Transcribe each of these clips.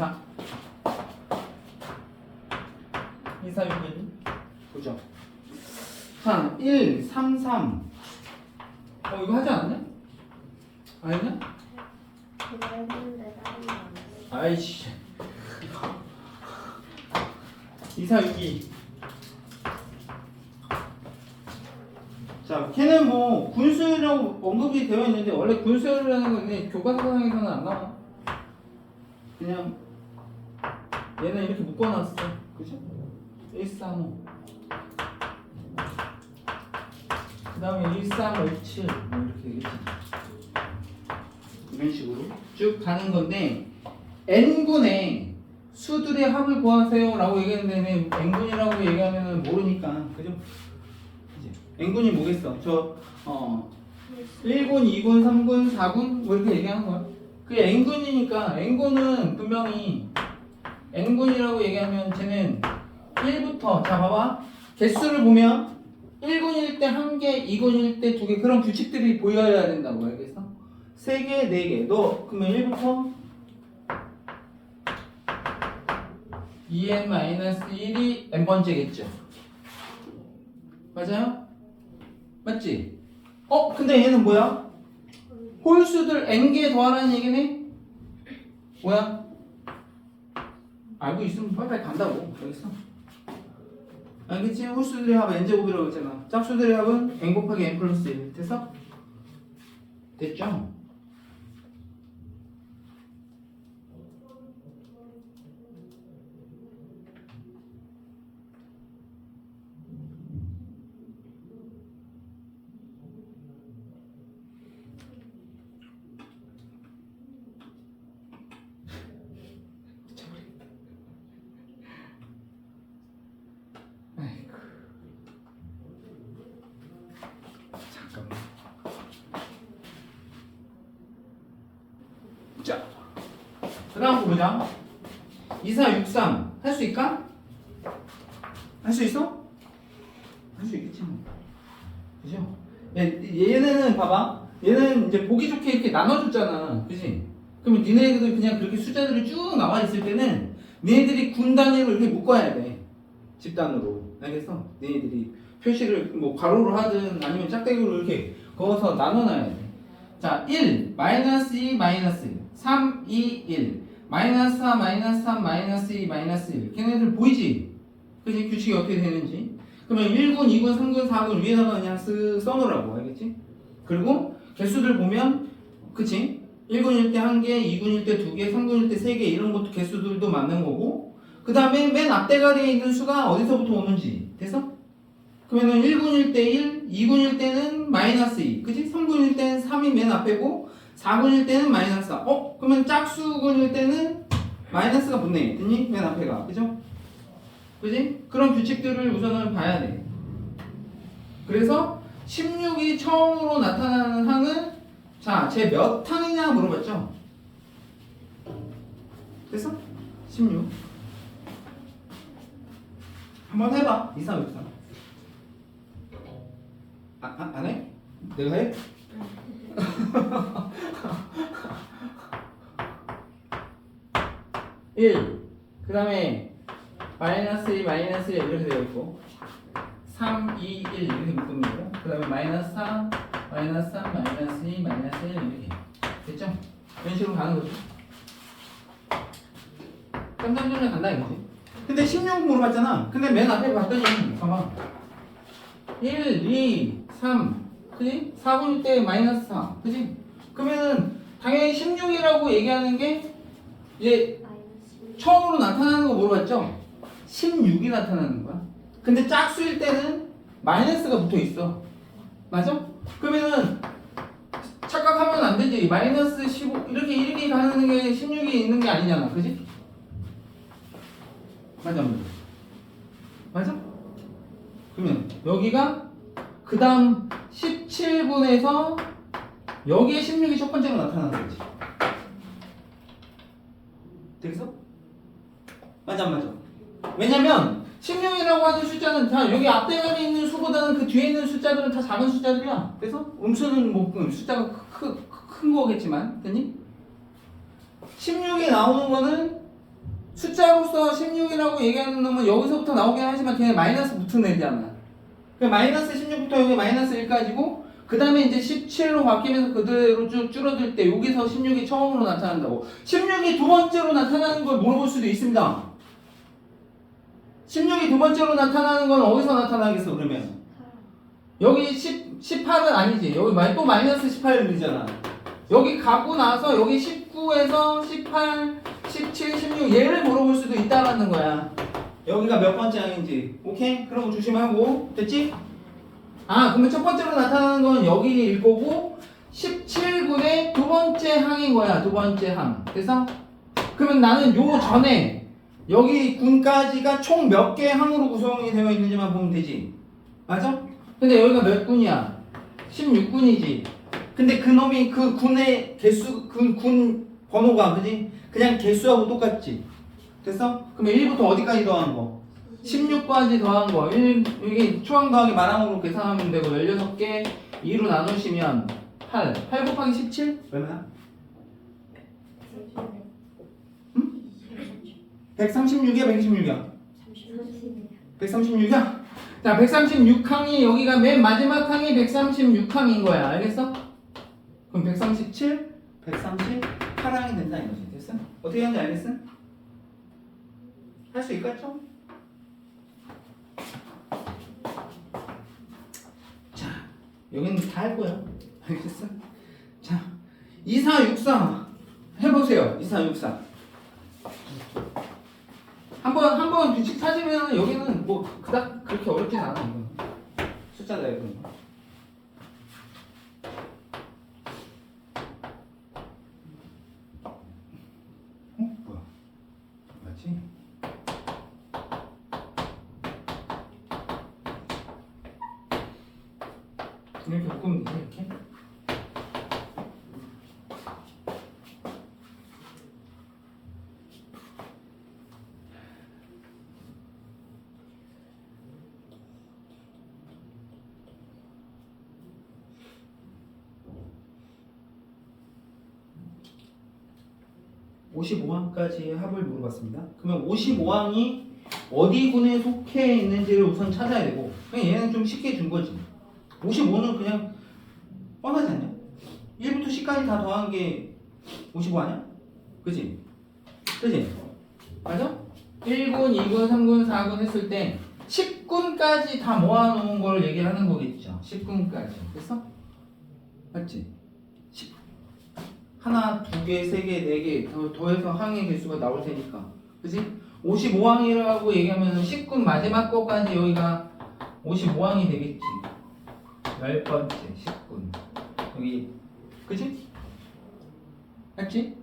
자, 2, 4, 6, 1 보죠. 자, 1, 3, 3 이거 하지 않았냐? 아니냐? 그거 했는데 다른 거 안 해. 아이씨 2, 4, 6, 2 자, 걔는 뭐 군수라고 언급이 되어 있는데 원래 군수라는 건 교과서상에서는 안 나와. 그냥 얘는 이렇게 묶어놨어, 그죠? 1, 3, 5. 그 다음에 1, 3, 5, 7 뭐 이렇게 되겠지. 이런 식으로 쭉 가는 건데 n군의 수들의 합을 구하세요 라고 얘기했는데 n군이라고 얘기하면 모르니까, 그죠? n군이 뭐겠어? 1군, 2군, 3군, 4군 뭐 이렇게 얘기하는 거야. 그게 n군이니까 n군은 분명히 n군이라고 얘기하면 쟤는 1부터 자 봐봐. 개수를 보면 1군일 때 1개, 2군일 때 2개 그런 규칙들이 보여야 된다고 알겠어? 3개, 4개 너 그러면 1부터 2n-1이 n번째겠죠? 맞아요? 맞지? 근데 얘는 뭐야? 홀수들 n개 더하라는 얘기네? 뭐야? 알고 있으면 빨리빨리 간다고. 알겠어? 알겠지? 홀수들의 합 n제곱이라고 했잖아. 짝수들의 합은 n 곱하기 n 플러스 1 됐어? 됐죠? 아이고. 잠깐만. 자, 그 다음 거 보자. 2, 4, 6, 3 할 수 있까? 할 수 있어? 할 수 있겠지 뭐. 그죠? 얘는 봐봐. 얘는 이제 보기 좋게 이렇게 나눠줬잖아. 그지? 그러면 니네들이 그냥 그렇게 숫자들이 쭉 나와 있을 때는 니네들이 군 단위로 이렇게 묶어야 돼. 집단으로. 알겠어? 니네들이 표시를 뭐 가로로 하든 아니면 짝대기로 이렇게 그어서 나눠놔야 돼. 자, 1, 마이너스 2, 마이너스 1, 3, 2, 1, 마이너스 4, 마이너스 3, 마이너스 2, 마이너스 1. 걔네들 보이지? 그지? 규칙이 어떻게 되는지. 그러면 1군, 2군, 3군, 4군 위에다가 그냥 써놓으라고. 알겠지? 그리고 개수들 보면, 그치? 1군일 때 1개, 2군일 때 2개, 3군일 때 3개 이런 것도 개수들도 맞는 거고, 그 다음에 맨 앞대가리에 있는 수가 어디서부터 오는지. 됐어? 그러면은 1군일 때 1, 2군일 때는 마이너스 2. 그치? 3군일 때는 3이 맨 앞에고, 4군일 때는 마이너스 4. 그러면 짝수군일 때는 마이너스가 붙네. 됐니? 맨 앞에가. 그죠? 그지? 그런 규칙들을 우선은 봐야 돼. 그래서 16이 처음으로 나타나는 항은 자, 쟤 몇 항이냐 물어봤죠? 됐어? 16. 한번 해봐. 2, 3, 6, 3. 안 해? 내가 해? 그 다음에 마이너스 2, 마이너스 1 이렇게 되어 있고 3, 2, 1 이렇게 묶으면 되고 그 다음에 마이너스 4, 마이너스 3, 마이너스 2, 마이너스 1 이렇게 됐죠? 이런 식으로 가는 거죠. 깜짝놀래 간다 이거지. 근데 16 물어봤잖아. 근데 맨 앞에 봤더니 봐봐 1, 2, 3 그지? 4분일 때 마이너스 4 그지? 그러면은 당연히 16이라고 얘기하는 게 이제 마이너스 처음으로 나타나는 거 물어봤죠? 16이 나타나는 거야. 근데 짝수일 때는 마이너스가 붙어 있어. 맞아? 그러면은 착각하면 안 되지. 마이너스 15 이렇게 가는 게 16이 있는 게 아니잖아. 그지? 맞아? 맞아? 그러면 여기가 그 다음 17분에서 여기에 16이 첫 번째로 나타나는 거지. 되겠어? 맞아 안 맞아? 왜냐면 16이라고 하는 숫자는 다 여기 앞대가리 있는 수보다는 그 뒤에 있는 숫자들은 다 작은 숫자들이야. 그래서 음수는 뭐 숫자가 큰 거겠지만 됐니? 16이 나오는 거는 숫자로서 16이라고 얘기하는 놈은 여기서부터 나오긴 하지만 걔는 마이너스 붙은 애잖아. 그 마이너스 16부터 여기 마이너스 1까지고 그 다음에 이제 17로 바뀌면서 그대로 쭉 줄어들 때 여기서 16이 처음으로 나타난다고. 16이 두 번째로 나타나는 걸 물어볼 수도 있습니다. 16이 두 번째로 나타나는 건 어디서 나타나겠어 그러면? 여기 18은 아니지. 여기 또 마이너스 18이잖아. 여기 갖고 나서 여기 19에서 18, 17, 16 얘를 물어볼 수도 있다라는 거야. 여기가 몇 번째 항인지. 오케이? 그런 거 조심하고. 됐지? 아, 그러면 첫 번째로 나타나는 건 여기일 거고 17군의 두 번째 항인 거야. 두 번째 항. 됐어? 그러면 나는 요 전에 여기 군까지가 총 몇 개의 항으로 구성이 되어 있는지만 보면 되지. 맞아? 근데 여기가 몇 군이야? 16군이지. 근데 그 놈이 그 군의 개수, 그 군 번호가, 그지? 그냥 개수하고 똑같지. 됐어? 그러면 1부터 어디까지 더한 거? 16까지 더한 거. 이게 초항 더하기 마랑으로 계산하면 되고 16개 2로 나누시면 8. 8 곱하기 17? 얼마야? 136이야, 126이야? 136이야? 자, 136항이 여기가 맨 마지막 항이 136항인 거야. 알겠어? 그럼 137, 138항이 된다 이거지. 됐어? 어떻게 하는지 알겠어? 할 수 있겠죠? 자, 여기는 다 할 거야. 알겠어? 자, 2464 해보세요. 2464 한번 규칙 찾으면 여기는 뭐 그닥 그렇게 어렵진 않아. 이건 숫자 내는 거. 뭐야? 맞지? 이렇게 바꾸면 되지 이렇게? (55항까지) 합을 물어봤습니다. 그러면 55항이 어디 군에 속해 있는지를 우선 찾아야 되고, 그냥 얘는 좀 쉽게 준 거지. 55는 그냥 뻔하지 않냐? 1부터 10까지 다 더한 게 55 아니야? 그지? 그지? 맞아? 1군, 2군, 3군, 4군 했을 때 10군까지 다 모아놓은 걸 얘기를 하는 거겠죠. 10군까지. 됐어? 맞지? 하나, 두 개, 세 개, 네 개 더해서 항의 개수가 나올 테니까. 그지? 55항이라고 얘기하면 10군 마지막 거까지 여기가 55항이 되겠지. 10번째 10군. 여기. 그지? 맞지?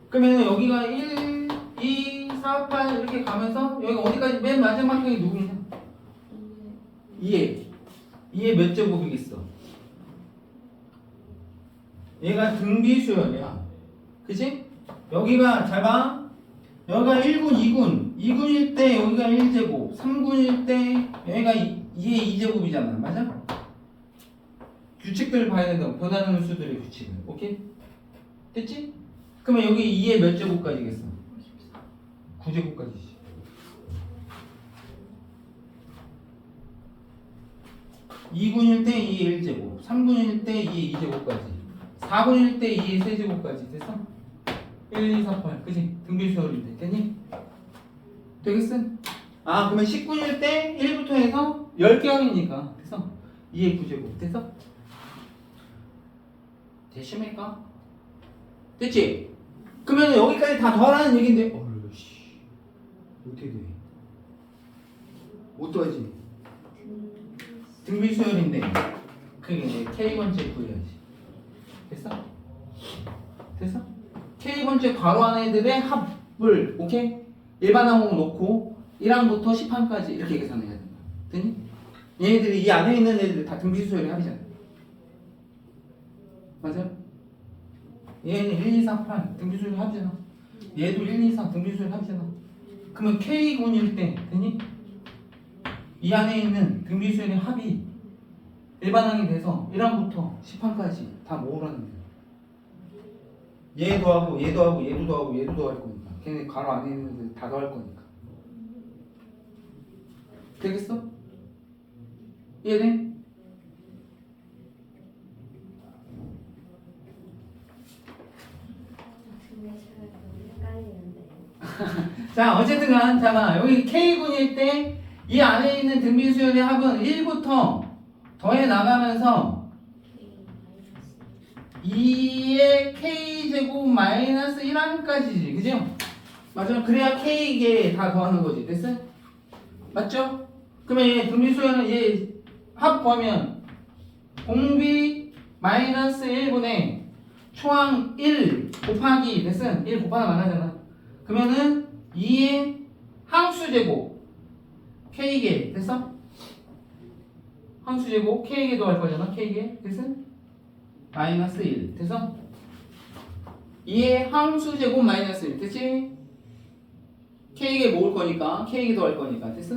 그러면 여기가 1, 2, 4, 8 이렇게 가면서 여기가 어디까지 맨 마지막 항이 누구냐? 2에. 2에 몇 제곱이겠어? 얘가 등비수열이야. 그치? 여기가 잘 봐. 여기가 1군, 2군. 2군일 때 여기가 1제곱. 3군일 때 여기가 2의 2제곱이잖아. 맞아? 규칙들을 봐야 된다고. 변하는 수들의 규칙을. 오케이? 됐지? 그러면 여기 2의 몇 제곱까지겠어? 9제곱까지지. (2군일 때 2의 1제곱) (3군일 때 2의 2제곱까지) 4분일 때 2의 세제곱까지 됐어? 1, 2, 4, 8 그치? 등비수열인데 됐니? 되겠어? 아 그러면 10분일 때 1부터 해서 10개 항이니까 됐어? 2의 9제곱 됐어? 되십니까? 됐지? 그러면 여기까지 다 더하라는 얘긴데 어이씨 어떻게 돼? 못 더하지? 등비수열인데 그게 이제 K번째 구해야지 됐어? 됐어? K번째 괄호 안에 애들의 합을 오케이? 일반 항목 놓고 1항부터 10항까지 이렇게 계산해야 된다. 됐니? 얘네들이 이 안에 있는 애들 다 등비수열의 합이잖아. 맞아요? 얘는 1, 2, 4, 8 등비수열의 합이잖아. 얘도 1, 2, 4 등비수열의 합이잖아. 그러면 K군일 때 됐니? 이 안에 있는 등비수열의 합이 일반항이 돼서 1항부터 10항까지 다 모으라는 거예요. 얘 더하고 얘 더하고 얘도 더하고 얘도 더할 거니까 걔네 괄호 안에 있는 다 더할 거니까. 되겠어? 이해돼? 헷갈리는데. 자 어쨌든 간 잠깐 여기 K군일 때 이 안에 있는 등비수열의 합은 1부터 더해 나가면서 2의 K제곱 마이너스 1항까지지 그죠? 맞아. 그래야 K에 다 더하는 거지. 됐어? 맞죠? 그러면 얘 등비수열은 얘 합 구하면 공비 마이너스 1분의 초항 1 곱하기 됐어? 1 곱하면 만나잖아. 그러면은 2의 항수제곱 K개 됐어? 항수제곱 K개 더할 거잖아. K개 됐어? 마이너스 1 됐어? 2의 항수제곱 마이너스 1 됐지? K개 모을 거니까 K개 더할 거니까 됐어?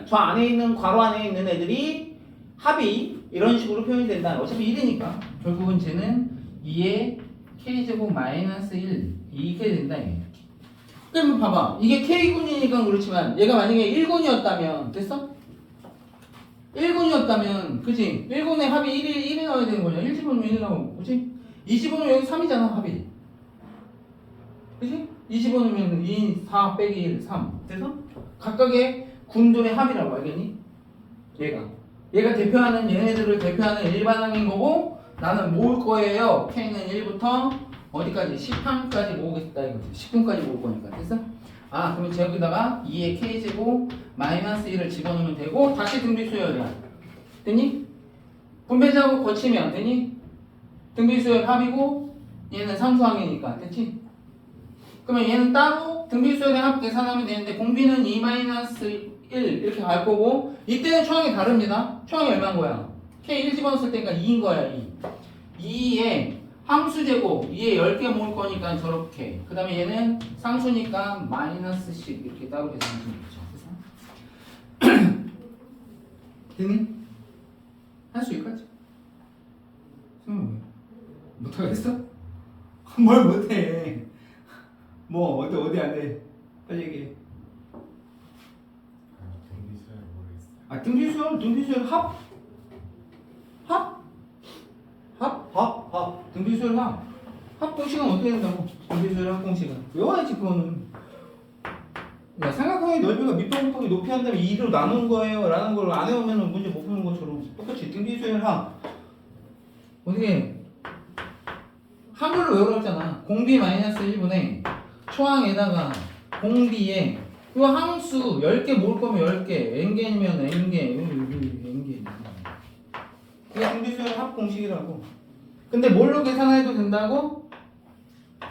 저 안에 있는 괄호 안에 있는 애들이 합이 이런 식으로 표현이 된다. 어차피 1이니까 결국은 쟤는 2의 K제곱 마이너스 1 이렇게 된다. 이게. 그럼 봐봐. 이게 K군이니까 그렇지만 얘가 만약에 1군이었다면 됐어? 1군이었다면 그치? 1군의 합이 1이 나와야 되는 거냐? 1 집어넣으면 1이 나오고 그치? 2 집어넣으면 여기 3이잖아 합이 그치? 2 집어넣으면 2, 4 빼기 1, 3 됐어? 각각의 군들의 합이라고 알겠니? 얘가 대표하는 얘네들을 대표하는 일반항인 거고 나는 모을 거예요. K는 1부터 어디까지? 10항까지 모으겠다 이거지. 10분까지 모을 거니까 됐어? 아 그러면 여기다가 2의 K제곱 마이너스 1을 집어넣으면 되고 다시 등비수열이야. 됐니? 분배자고 거치면 되니? 등비수열 합이고 얘는 상수항이니까 됐지? 그러면 얘는 따로 등비수열의 합 계산하면 되는데 공비는 2 마이너스 1 이렇게 갈 거고 이때는 초항이 다릅니다. 초항이 얼마인 거야? K 1 집어넣었을 때니까 2인 거야 2. 2에 항수제곱 2에 10개 모을 거니까 저렇게 그 다음에 얘는 상수니까 마이너스 10 이렇게 따로 계산하시면 되죠. 됐니? 할 수 있겠지? 못하겠어? 뭘 못해 뭐 어디 안 돼 빨리 얘기해. 등비수열 합 등비수열 합 공식은 어떻게 된다고? 등비수열 합 공식은 외워야지 그거는. 야, 삼각형의 넓이가 밑변 곱하기 높이 한 다음에 2로 나눈 거예요 라는 걸 안 해오면 문제 못 푸는 것처럼 똑같이 등비수열 합 어떻게 한글로 외우라고 했잖아. 공비 마이너스 1분의 초항에다가 공비에 이 항수 10개 모을 거면 10개 n개면 n개 이게 등비수열 합 공식이라고. 근데 뭘로 계산해도 된다고?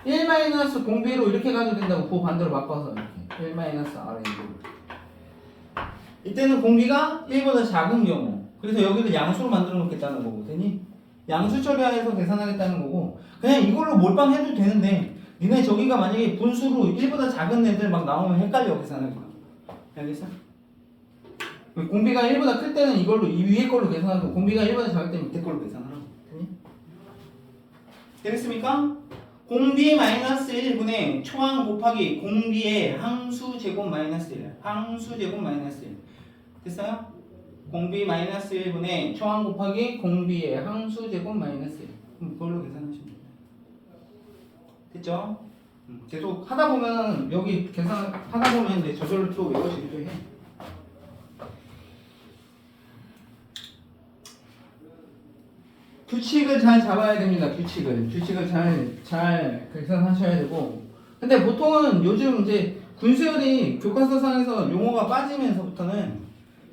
1 마이너스 공비로 이렇게 가도 된다고. 그 반대로 바꿔서 이렇게 1 마이너스 R에 이때는 공비가 1보다 작은 경우 그래서 여기를 양수로 만들어 놓겠다는 거고 되니? 양수 처리해서 계산하겠다는 거고 그냥 이걸로 몰빵해도 되는데 니네 저기가 만약에 분수로 1보다 작은 애들 막 나오면 헷갈려 계산하기가. 알겠어? 공비가 1보다 클 때는 이걸로 이 위에 걸로 계산하고 공비가 1보다 작을 때는 밑에 걸로 계산하라고. 되겠습니까? 공비 마이너스 1분의 초항 곱하기 공비의 항수 제곱 마이너스 1 항수 제곱 마이너스 1 됐어요? 공비 마이너스 1분의 초항 곱하기 공비의 항수 제곱 마이너스 1 그걸로 계산하시면 됩니다. 됐죠? 계속 하다 보면 여기 계산하다 보면 이제 저절로 또 외워지기도 해. 규칙을 잘 잡아야 됩니다. 규칙을 잘 계산하셔야 되고. 근데 보통은 요즘 이제 군수열이 교과서상에서 용어가 빠지면서부터는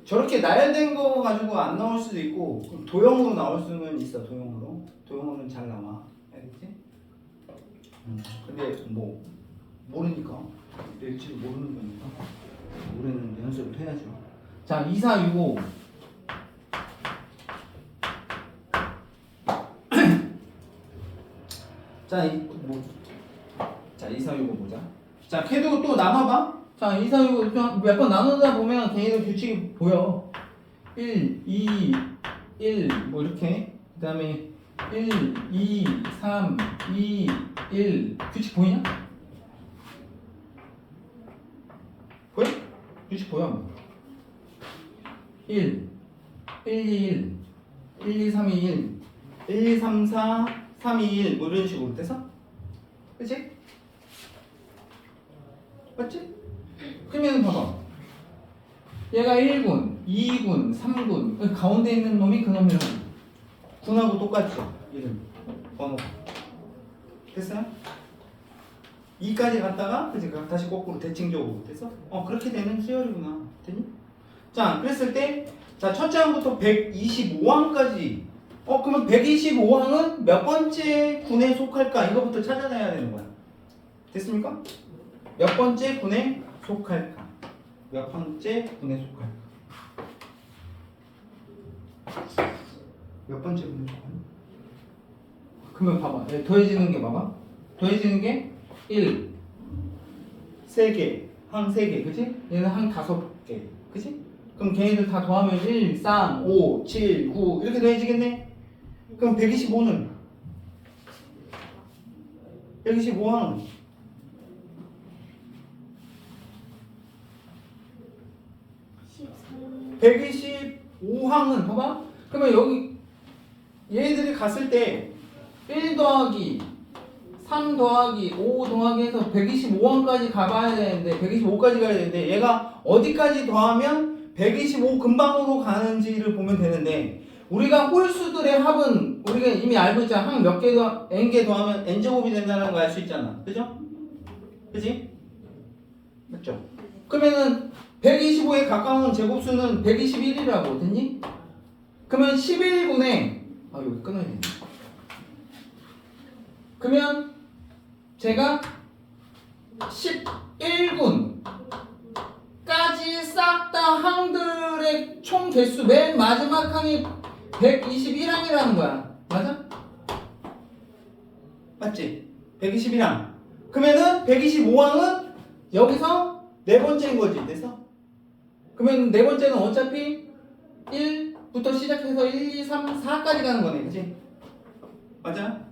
저렇게 나열된 거 가지고 안 나올 수도 있고 도형으로 나올 수는 있어. 도형으로는 잘 나와. 알겠지? 근데 뭐 모르니까 일치도 모르는 거니까 우리는 연습을 해야죠. 자 2465 자 2465 보자. 자 걔도 또 나눠봐. 자 2465 몇 번 나누다 보면 걔네들 규칙이 보여. 1, 2, 1 뭐 이렇게 그 다음에 1, 2, 3, 2, 1 규칙 보이냐? 보여? 유식 보여? 1, 1, 2, 1, 1, 2, 3, 2, 1, 1, 2, 3, 4, 3, 2, 1 뭐 이런 식으로 돼서? 그치? 맞지? 그러면 봐봐. 얘가 1군, 2군, 3군 가운데 있는 놈이 그 놈이라고. 군하고 똑같죠? 이름, 번호. 됐어요? 2까지 갔다가 그치? 다시 거꾸로 대칭적으로 돼서 그렇게 되는 수열이구나. 됐니? 자, 그랬을 때 자, 첫째 항부터 125항까지 그러면 125항은 몇 번째 군에 속할까? 이거부터 찾아내야 되는 거야. 됐습니까? 몇 번째 군에 속할까? 몇 번째 군에 속할까? 몇 번째 군에 속할까? 그러면 봐봐. 더해지는 게 봐봐. 더해지는 게 1, 3개, 항 3개, 그치? 얘는 항 5개, 그치? 그럼 걔네들 다 더하면 1, 3, 5, 7, 9 이렇게 더해지겠네? 그럼 125는? 125항 125항은 봐봐. 그러면 여기 얘들이 갔을 때 1 더하기 3 더하기 5 더하기 해서 125항까지 가봐야 되는데 125까지 가야 되는데 얘가 어디까지 더하면 125 근방으로 가는지를 보면 되는데 우리가 홀수들의 합은 우리가 이미 알고 있잖아. 항 몇 개 더 n개 더하면 n제곱이 된다는 거 알 수 있잖아. 그죠? 그지? 맞죠? 그러면은 125에 가까운 제곱수는 121이라고 됐니? 그러면 11분의 여기 끊어야 되네. 그러면 제가 11군까지 싹 다 항들의 총 개수 맨 마지막 항이 121항이라는 거야. 맞아? 맞지? 121항. 그러면은 125항은 여기서 네 번째인 거지. 됐어? 그러면 네 번째는 어차피 1부터 시작해서 1, 2, 3, 4까지 가는 거네. 그치? 맞아?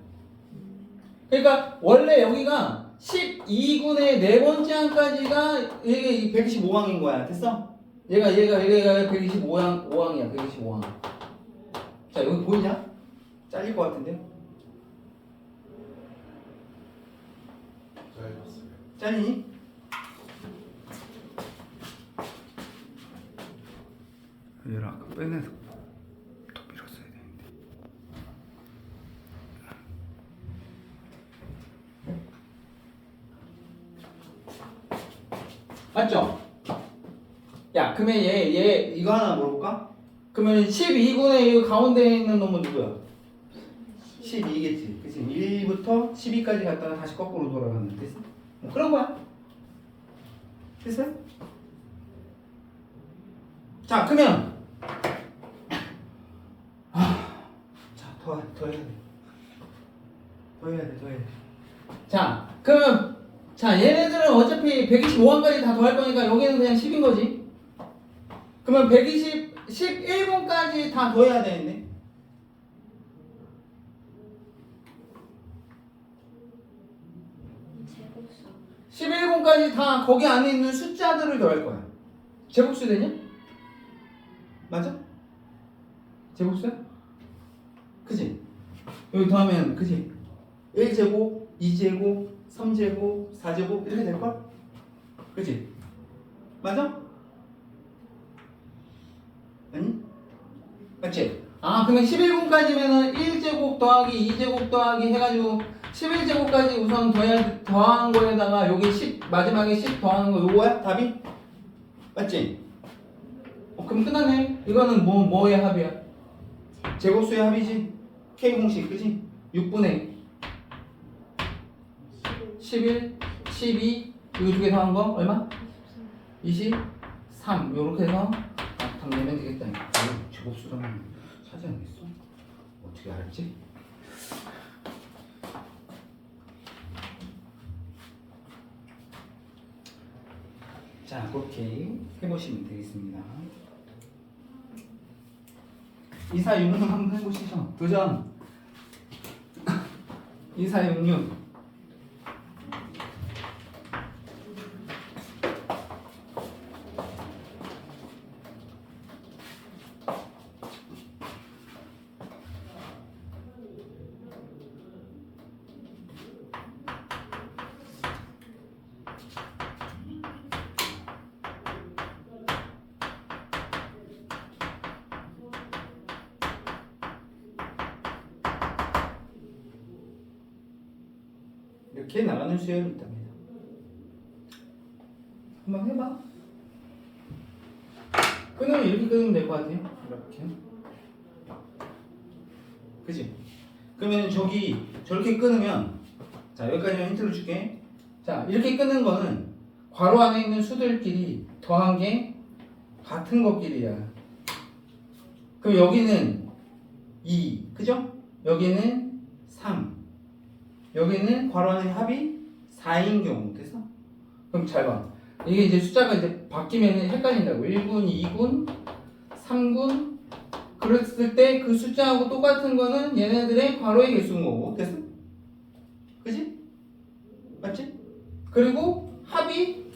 그러니까 원래 여기가 12군의 네 번째 항까지가 이게 125항인 거야. 됐어? 얘가 125항, 5항이야. 125항. 자, 여기 보이냐? 잘릴 것 같은데요? 잘리니? 얘를 아까 빼내서 더 밀었어야 되는데. 맞죠? 야, 그러면 얘 이거 하나 물어볼까? 그러면 12군의 이 가운데 있는 놈은 누구야? 12겠지. 그치? 1부터 12까지 갔다가 다시 거꾸로 돌아가는. 됐어? 그런 거야. 됐어요? 자, 그러면 자, 더 해야 돼. 더 해야 돼. 자, 그러면 자, 얘네들은 어차피 125항까지 다 더할 거니까 여기는 그냥 10인 거지. 그러면 11분까지 다 더해야 되는데. 제곱수 11분까지 다 거기 안에 있는 숫자들을 더할 거야. 제곱수 되냐? 맞아? 제곱수야? 그지? 여기 더하면 그지? 1제곱, 2제곱, 3제곱, 4제곱 이렇게 될걸? 그지? 맞아? 아니? 맞지? 그러면 11분까지면은 1제곱 더하기 2제곱 더하기 해가지고 11제곱까지 우선 더한 거에다가 여기 10 마지막에 10 더하는 거 요거야? 답이? 맞지? 그럼 끝났네. 이거는 뭐의 합이야? 제곱수의 합이지? K 공식 그지? 6분의 11, 12 이거 두 개 더한 거 얼마? 23 요렇게 해서 답 내면 되겠다. 제곱수라면 사지 않겠어? 어떻게 알았지? 자, 그렇게 해보시면 되겠습니다. 2466 한번 해보시죠. 도전! 2466 이렇게 나가는 수열이 있답니다. 한번 해봐. 끊으면 이렇게 끊으면 될 것 같아요. 이렇게. 그지? 그러면 저렇게 끊으면, 자, 여기까지만 힌트를 줄게. 자, 이렇게 끊는 거는 괄호 안에 있는 수들끼리 더한 게 같은 것끼리야. 그럼 여기는 2, 그죠? 여기는 3. 여기는 괄호 안에 합이 4인 경우. 됐어? 그럼 잘 봐. 이게 이제 숫자가 이제 바뀌면 헷갈린다고. 1군, 2군, 3군. 그랬을 때 그 숫자하고 똑같은 거는 얘네들의 괄호의 개수인 거고. 됐어? 그지? 맞지? 그리고 합이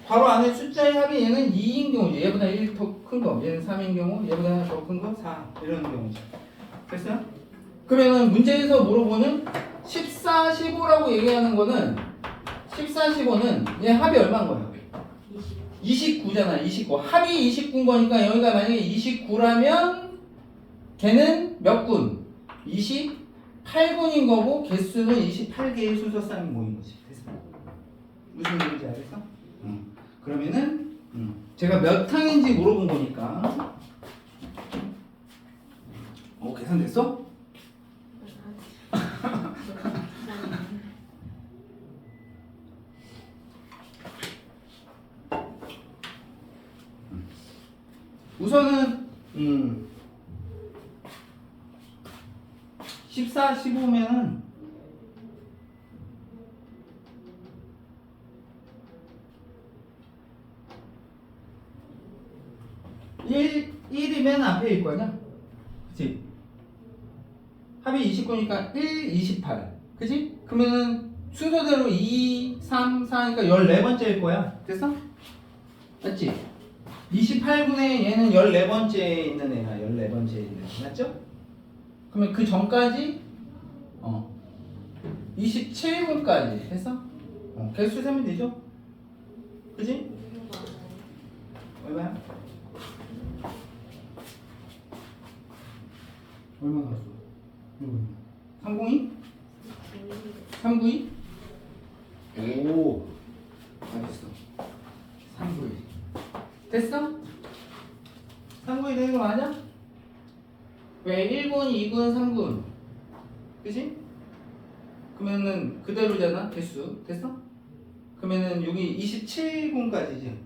괄호 안에 숫자의 합이 얘는 2인 경우지. 얘보다 1 더 큰 거. 얘는 3인 경우. 얘보다 하나 더 큰 거. 4. 이런 경우죠. 됐어요? 그러면은 문제에서 물어보는 14, 15라고 얘기하는 거는 14, 15는 얘 합이 얼마인 거예요? 29잖아. 29. 합이 29인 거니까 여기가 만약에 29라면 걔는 몇 군? 28군인 거고 개수는 28개의 순서쌍이 모인 거지. 됐어? 무슨 얘기인지 알겠어? 그러면은 제가 몇 항인지 물어본 거니까 계산됐어? 우선은 14, 15면은 일이 맨 앞에일 거냐? 그치? 합이 29니까 1, 28. 그치? 그러면은 순서대로 2, 3, 4니까 14번째일 거야. 됐어? 맞지? 28분에 얘는 14번째에 있는 애야. 14번째에 있는 애. 맞죠? 그러면 그 전까지 27분까지 했어? 개수 세면 되죠? 그지? 얼마야? 얼마 나왔어? 302? 392? 오, 알겠어. 392. 됐어? 392 되는 거 맞아? 왜 1군, 2군, 3군? 그치? 그러면은 그대로잖아, 개수. 됐어? 그러면은 여기 27군까지지.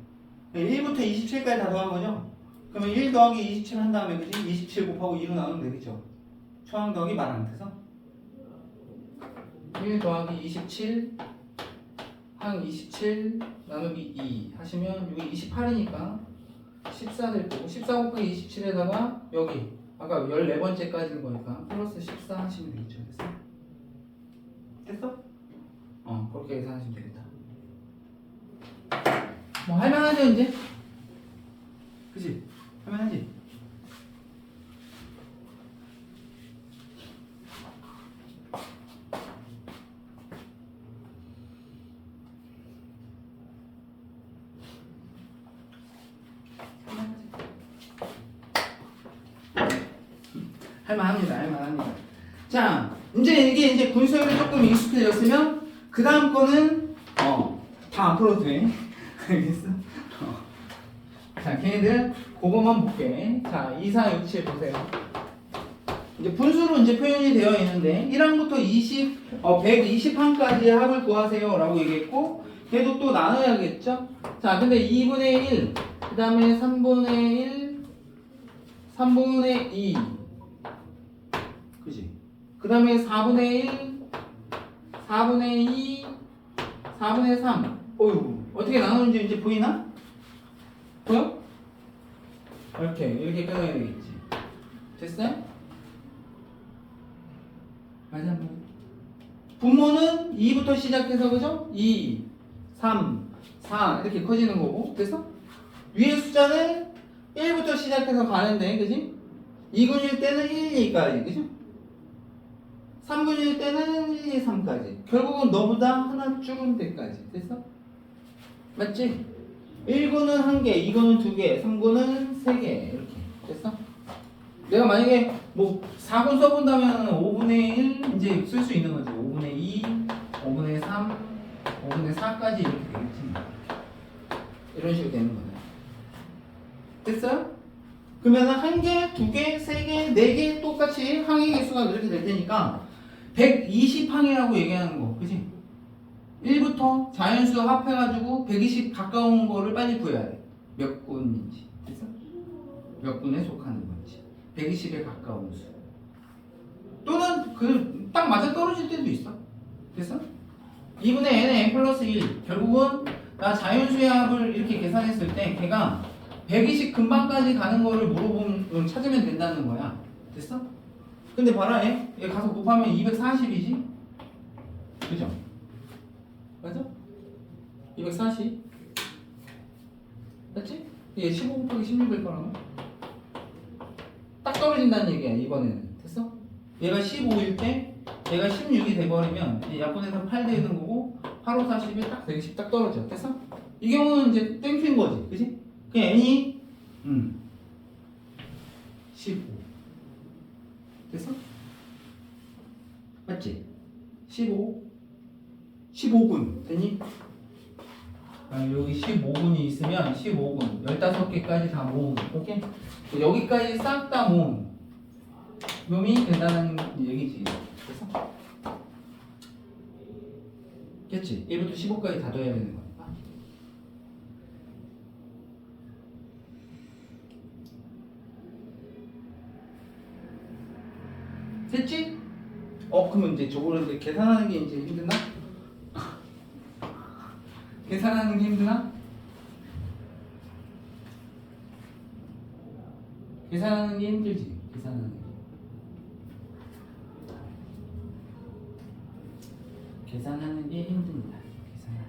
1부터 27까지 다 더한 거죠? 그러면 1 더하기 27 한 다음에 그지? 27 곱하고 2로 나누면 되겠죠? 초항 더하기 만항돼서 1 더하기 27 항 27 나누기 2 하시면 여기 28이니까 14 될 거고 14 곱하기 27에다가 여기 아까 14번째까지인 거니까 플러스 14 하시면 되겠죠. 됐어? 됐어? 그렇게 계산하시면 되겠다. 뭐 할만하죠 이제? 그치? 할만하지? 할만합니다. 자, 이게 이제 군수열이 조금 익숙해졌으면 그 다음 거는 다 안 풀어도 돼. 알겠어? 자, 걔네들 그거만 볼게. 자, 2, 4, 6, 7 보세요. 이제 분수로 이제 표현이 되어 있는데 1항부터 120항까지의 합을 구하세요라고 얘기했고 걔도 또 나눠야겠죠? 자, 근데 2분의 1, 그 다음에 3분의 1, 3분의 2, 그지? 그 다음에 4분의 1, 4분의 2, 4분의 3. 어휴, 어떻게 나누는지 이제 보이나? 보여? 이렇게 끊어야 되겠지. 됐어요? 맞아. 분모는 2부터 시작해서 그죠? 2, 3, 4 이렇게 커지는 거고. 됐어? 위에 숫자는 1부터 시작해서 가는데, 그지? 2군일 때는 1, 2까지, 그죠? 3분일 때는 1, 2, 3까지. 결국은 너보다 하나 줄은 데까지. 됐어? 맞지? 1군은 1개, 2군은 2개, 3군은 3개. 이렇게. 됐어? 내가 만약에 뭐 4군 써본다면 5분의 1 이제 쓸 수 있는 거지. 5분의 2, 5분의 5분의 3, 5분의 4까지 이렇게 되겠지. 이런 식으로 되는 거네. 됐어요? 그러면 한 개, 두 개, 세 개, 네 개 똑같이 항의 개수가 그렇게 될 테니까 120항이라고 얘기하는 거, 그지? 1부터 자연수 합해가지고 120 가까운 거를 빨리 구해야 돼. 몇 군인지. 됐어? 몇 군에 속하는 건지. 120에 가까운 수. 또는 그 딱 맞아 떨어질 때도 있어. 됐어? 2분의 n의 n 플러스 1. 결국은 나 자연수의 합을 이렇게 계산했을 때 걔가 120 근방까지 가는 거를 물어보면 찾으면 된다는 거야. 됐어? 근데 봐라 얘 가서 곱하면 240이지? 그죠? 맞아? 240 맞지? 얘 15 곱하기 16일 거라고 딱 떨어진다는 얘기야 이번에는. 됐어? 얘가 15일 때 얘가 16이 돼버리면 약분해서 8 되는 거고 8, 5, 40이 딱 120 딱 떨어져. 됐어? 이 경우는 이제 땡큐인 거지. 그지? 그냥 n이 15 됐어? 맞지? 15군 됐니? 여기 15군이 있으면 15군 15개까지 다 모음. 오케이? 여기까지 싹 다 모음 놈이 된다는 얘기지. 됐어? 겠지? 1부터 15까지 다 둬야 되는 거니까. 됐지? 그러면 이제 저거를 이제 계산하는 게 이제 힘드나? 계산하는 게 힘드나? 계산하는 게 힘들지. 계산하는 게. 계산하는 게 힘듭니다. 계산하는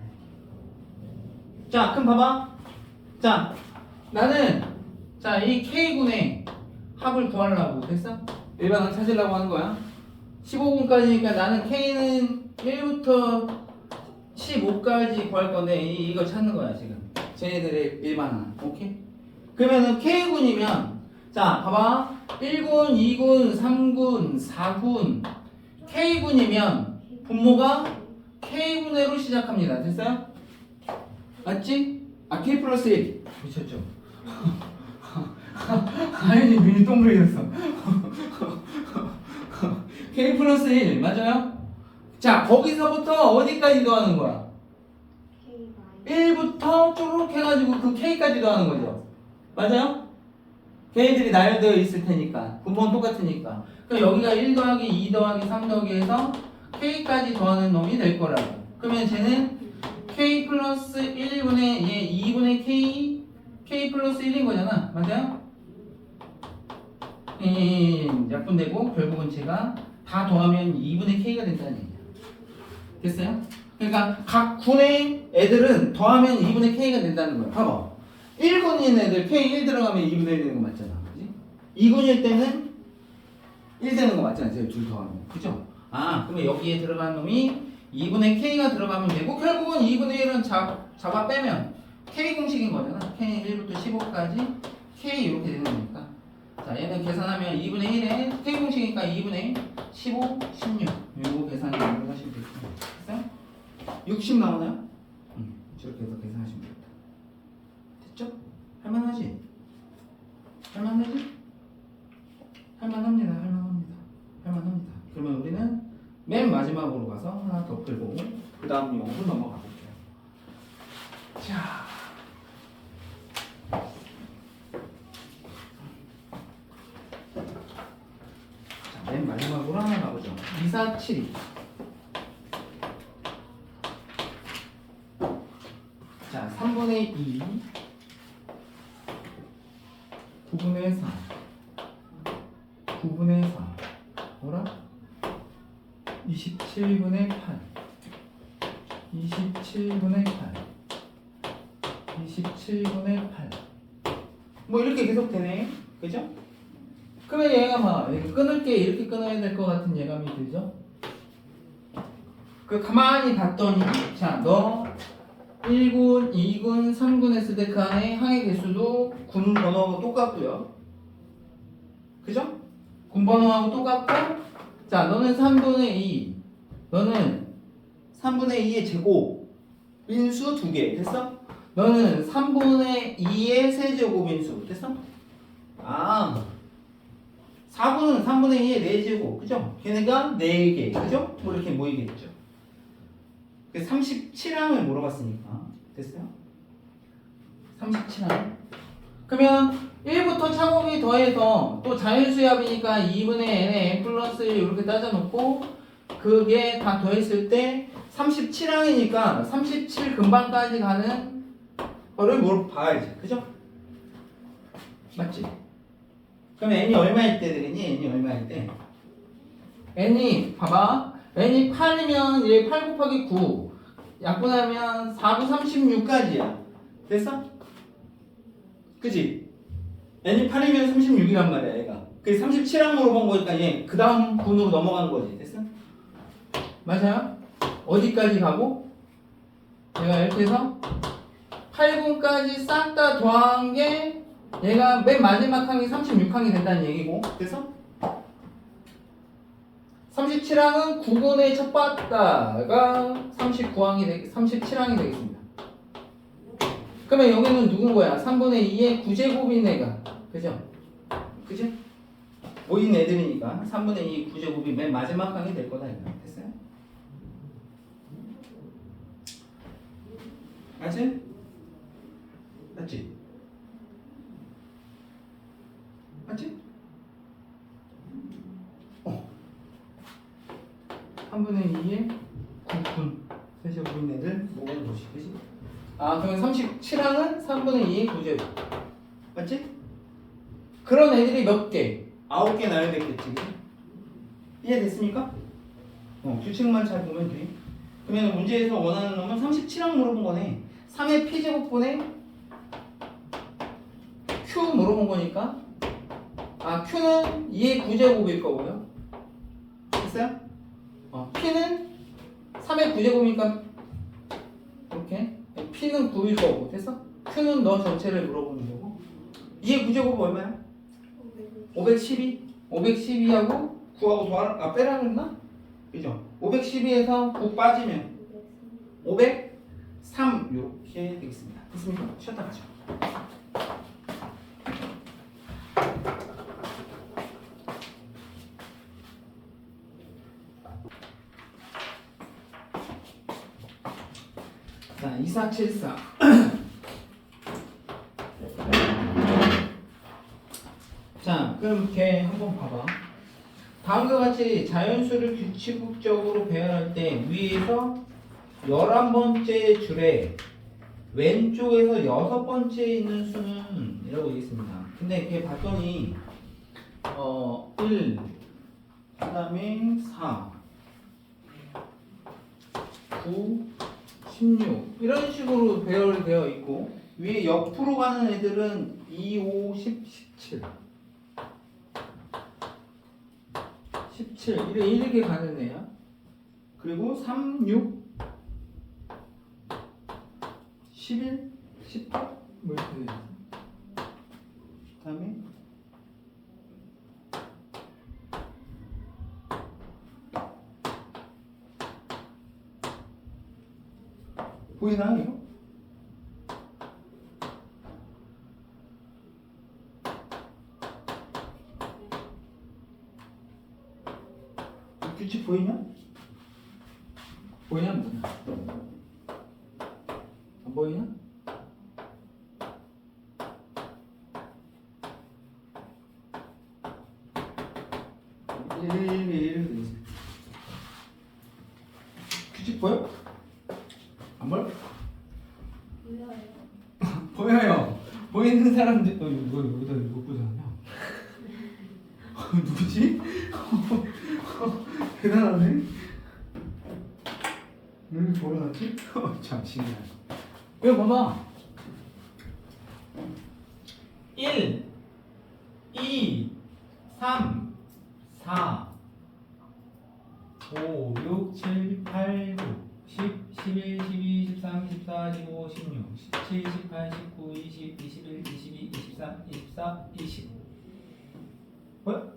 게. 자, 그럼 봐봐. 자, 나는 이 K군의 합을 구하려고 됐어? 일반항 찾으려고 하는 거야. 15군까지니까 나는 K는 1부터 15까지 구할 건데 이거 찾는 거야 지금. 쟤네들의 일반항. 오케이? 그러면은 K군이면 자, 봐봐. 1군, 2군, 3군, 4군 K군이면 분모가 K분의로 시작합니다. 됐어요? 맞지? K 플러스 1 미쳤죠? 아니 눈이 동그래졌어. K 플러스 1 맞아요? 자 거기서부터 어디까지 더하는 거야? 1부터 쭉 해가지고 그 K까지 더하는 거죠. 맞아요? 걔네들이 나열되어 있을 테니까 분모는 똑같으니까. 그럼 여기가 1 더하기 2 더하기 3 더하기 해서 K까지 더하는 놈이 될 거라고. 그러면 쟤는 K 플러스 1분의 얘 2분의 K 플러스 1인 거잖아. 맞아요? 약분되고 결국은 제가 다 더하면 2분의 K가 된다는 얘기야. 됐어요? 그러니까 각 군의 애들은 더하면 2분의 K가 된다는 거야. 봐봐. 1군인 애들 K 1 들어가면 2분의 1 되는 거 맞잖아. 그지? 2군일 때는 1 되는 거 맞잖아. 제가 둘 더하면. 그죠? 그러면 여기에 들어간 놈이 2분의 K가 들어가면 되고 결국은 2분의 1은 잡아 빼면 K 공식인 거잖아. K 1부터 15까지 K 이렇게 되는 거니까. 자, 얘는 계산하면 2분의 1에 K 공식이니까 2분의 15, 16 요거 계산이 하시면 되겠습니다. 됐어요? 60 나오나요? 저렇게 해서 계산하시면 되겠다. 됐죠? 할만하지? 할만하지? 할만합니다. 할만합니다. 그러면 우리는 맨 마지막으로 가서 하나 더 풀고 그 다음 용어로 넘어가 볼게요. 자, 맨 마지막으로 하나 가보죠. 2, 4, 7. 자, 3분의 2, 9분의 4, 9분의 4, 뭐라? 27분의 8, 27분의 8, 27분의 8. 뭐 이렇게 계속 되네. 그죠? 그러면 얘가 막 끊을 게 이렇게 끊어야 될 것 같은 예감이 들죠? 그 가만히 봤더니 자, 너 1군, 2군, 3군 했을 때 그 안에 항의 개수도 군 번호하고 똑같고요. 그죠? 군 번호하고 똑같고 자, 너는 3분의 2, 너는 3분의 2의 제곱 인수 2개 됐어? 너는 3분의 2의 세제곱 인수 됐어? 아 4분은 3분의 2의 4제곱 그죠? 걔네가 4개 그죠? 뭐 이렇게 모이겠죠. 37항을 물어봤으니까 됐어요? 37항 그러면 1부터 차곡이 더해서 또 자연수합이니까 2분의 n에 n 플러스 1 이렇게 따져놓고 그게 다 더했을 때 37항이니까 37 근방까지 가는 거를 봐야지 그죠? 맞지? 그럼 n이 얼마일 때 되겠니? n이 얼마일 때? n이 봐봐 n이 8이면 얘 8 곱하기 9 약분하면 4, 9, 36까지야 됐어? 그치? n이 8이면 36이란 말이야 얘가 그게 37항 물어본 거니까 얘 그 다음 분으로 넘어가는 거지 됐어? 맞아요? 어디까지 가고? 얘가 이렇게 해서 8군까지 싹 다 더한 게 얘가 맨 마지막 항이 36항이 된다는 얘기고 그래서 37항은 9군의 첫 바다가 37항이 되겠습니다. 그러면 여기는 누군 거야? 3분의 2의 9제곱인 애가 그죠? 그죠? 모인 애들이니까 3분의 2 9제곱이 맨 마지막 항이 될 거다 이거 됐어요? 맞지? 맞지? 맞지? 3분의 2의 9분 세제곱인 애들 모은 것이 그지? 아 그러면 37항은 3분의 2의 9제곱 맞지? 그런 애들이 몇 개? 9개 나야 되겠지 이해됐습니까? 규칙만 잘 보면 돼 그러면 문제에서 원하는 놈은 37항 물어본 거네 3의 p제곱분의 q 물어본 거니까 아 q는 2의 9제곱일 거고요 됐어요? p는 3의 9제곱이니까 이렇게 p는 9일 거고 됐어? q는 너 전체를 물어보는 거고 2의 9제곱은 얼마야? 512? 512하고 9하고 더하라 빼라 그랬나? 그죠? 512에서 9 빠지면 503 이렇게 되겠습니다 됐습니까? 쉬었다 가죠 자, 2474 자, 그럼 걔 한번 봐봐 다음과 같이 자연수를 규칙적으로 배열할 때 위에서 11번째 줄에 왼쪽에서 6번째에 있는 수는 이라고 되겠습니다 근데 걔 봤더니 1 그 다음에 4 9 16 이런 식으로 배열이 되어 있고 위에 옆으로 가는 애들은 2, 5, 10, 17 17 이렇게 가는 애야 그리고 3, 6 11, 18 뭐 이렇게 돼 있어 그 다음에 보이나 이거? 규칙 보이냐? 보이냐 안 보이냐? 안 보이냐? 이렇게 돼 있어 규칙 보여? 안 보여? 보여요. 보이는 사람들 이거 여기다 이거 보잖아요. 누구지? 대단하네. 왜 이렇게 보여놨지? 참 신기하네. 이거 봐봐. 1, 2, 3, 4, 5, 6, 7, 8, 9, 10, 11, 12, 13, 14, 15, 16, 17, 18, 19, 20, 21, 22, 23, 24, 20 뭐야?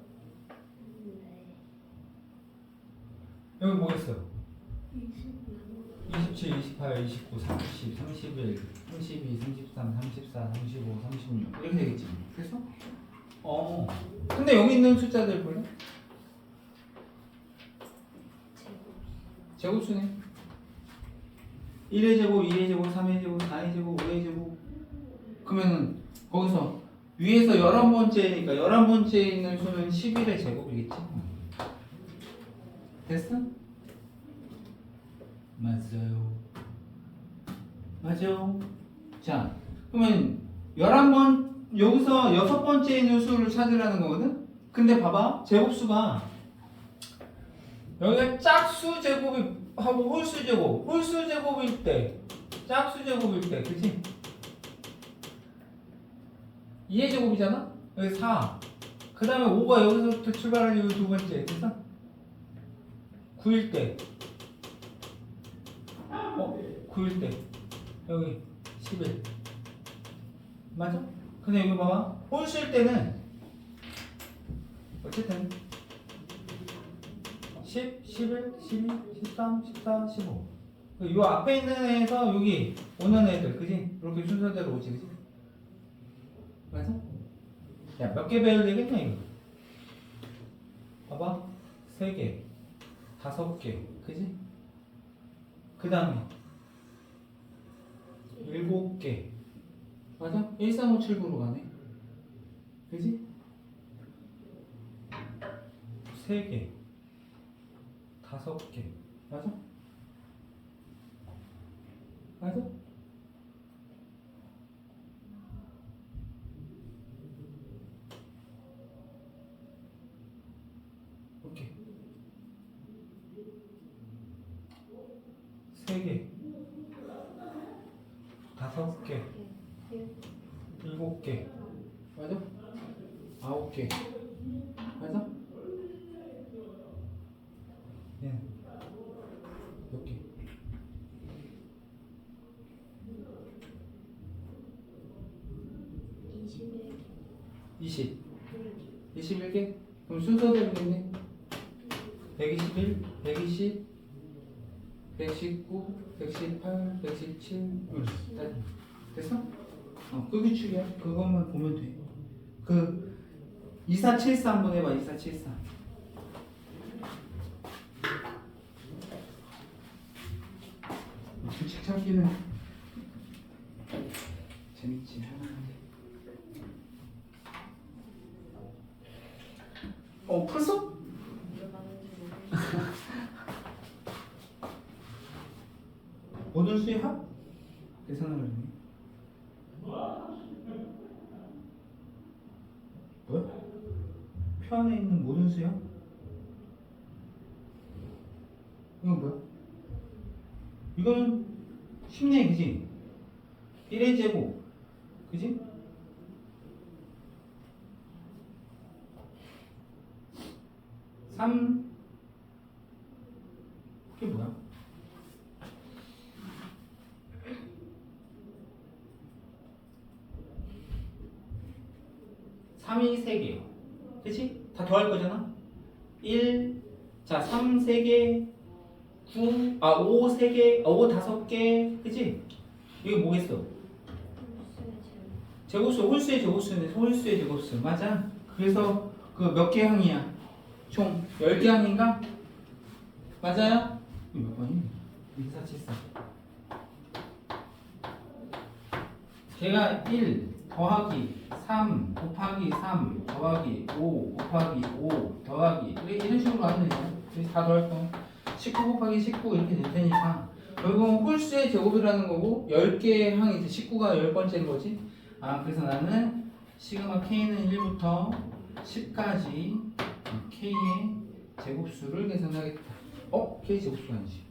여기 뭐 있어? 27, 28, 29, 30, 31, 32, 33, 34, 35, 36 이렇게 되겠지. 그래서 근데 여기 있는 숫자들 볼래? 제곱수네. 1의 제곱, 2의 제곱, 3의 제곱, 4의 제곱, 5의 제곱. 그러면은 거기서 위에서 11번째니까 11번째에 있는 수는 11의 제곱이겠지. 됐어? 맞아요. 맞아요. 자, 그러면 11번 여기서 6번째에 있는 수를 찾으라는 거거든? 근데 봐봐. 제곱수가 여기가 짝수 제곱이 하고 홀수 제곱. 홀수 제곱일 때 짝수 제곱일 때 그치? 2의 제곱이잖아? 여기 4. 그 다음에 5가 여기서부터 출발하는 두 번째. 됐어? 9일 때 9일 때 여기 11 맞아? 근데 여기 봐봐 홀수일 때는 어쨌든 10, 11, 12, 13, 14, 15 요 앞에 있는 애에서 여기 오는 애들 그지? 이렇게 순서대로 오지 그지? 맞아? 야 몇 개 배울 되겠냐 이거 봐봐 3개 5개 그지? 그 다음에 7개 맞아? 13579로 가네 그지? 3개 5개 맞아? 맞아? 오케이 3개 5개 7개 맞아? 9개 맞아? 예. 몇 개? 20 21개? 그럼 순서대로 됐네 121, 120 119, 118, 117 됐어? 그 규칙이야 그것만 보면 돼 그 2474 한번 해봐 2474 규칙 찾기는 재밌지 풀었어? 모든 수의 합? 계산을 했네 뭐야? 표 안에 있는 모든 수의 합? 이건 뭐야? 이거는 쉽네 그지? 1의 제곱 그지? 3 그게 뭐야? 3이 3개 그치? 다 더할 거잖아 1 자 3 3개 9 5 3개 5 5개 그치? 이거 뭐겠어? 제곱수 홀수의 제곱수네 홀수의 제곱수 맞아? 그래서 그 몇 개 항이야? 총 10개 항인가? 맞아요? 이거 몇 번이니? 2474 걔가 1 더하기 3 곱하기 3 더하기 5 곱하기 5 더하기 이런 식으로 하면 되죠 다 더할 거 19 곱하기 19 이렇게 될 테니까 결국은 홀수의 제곱이라는 거고 10개의 항이지 19가 10번째인 거지 그래서 나는 시그마 K는 1부터 10까지 K의 제곱수를 계산하겠다 K 제곱수가 아니지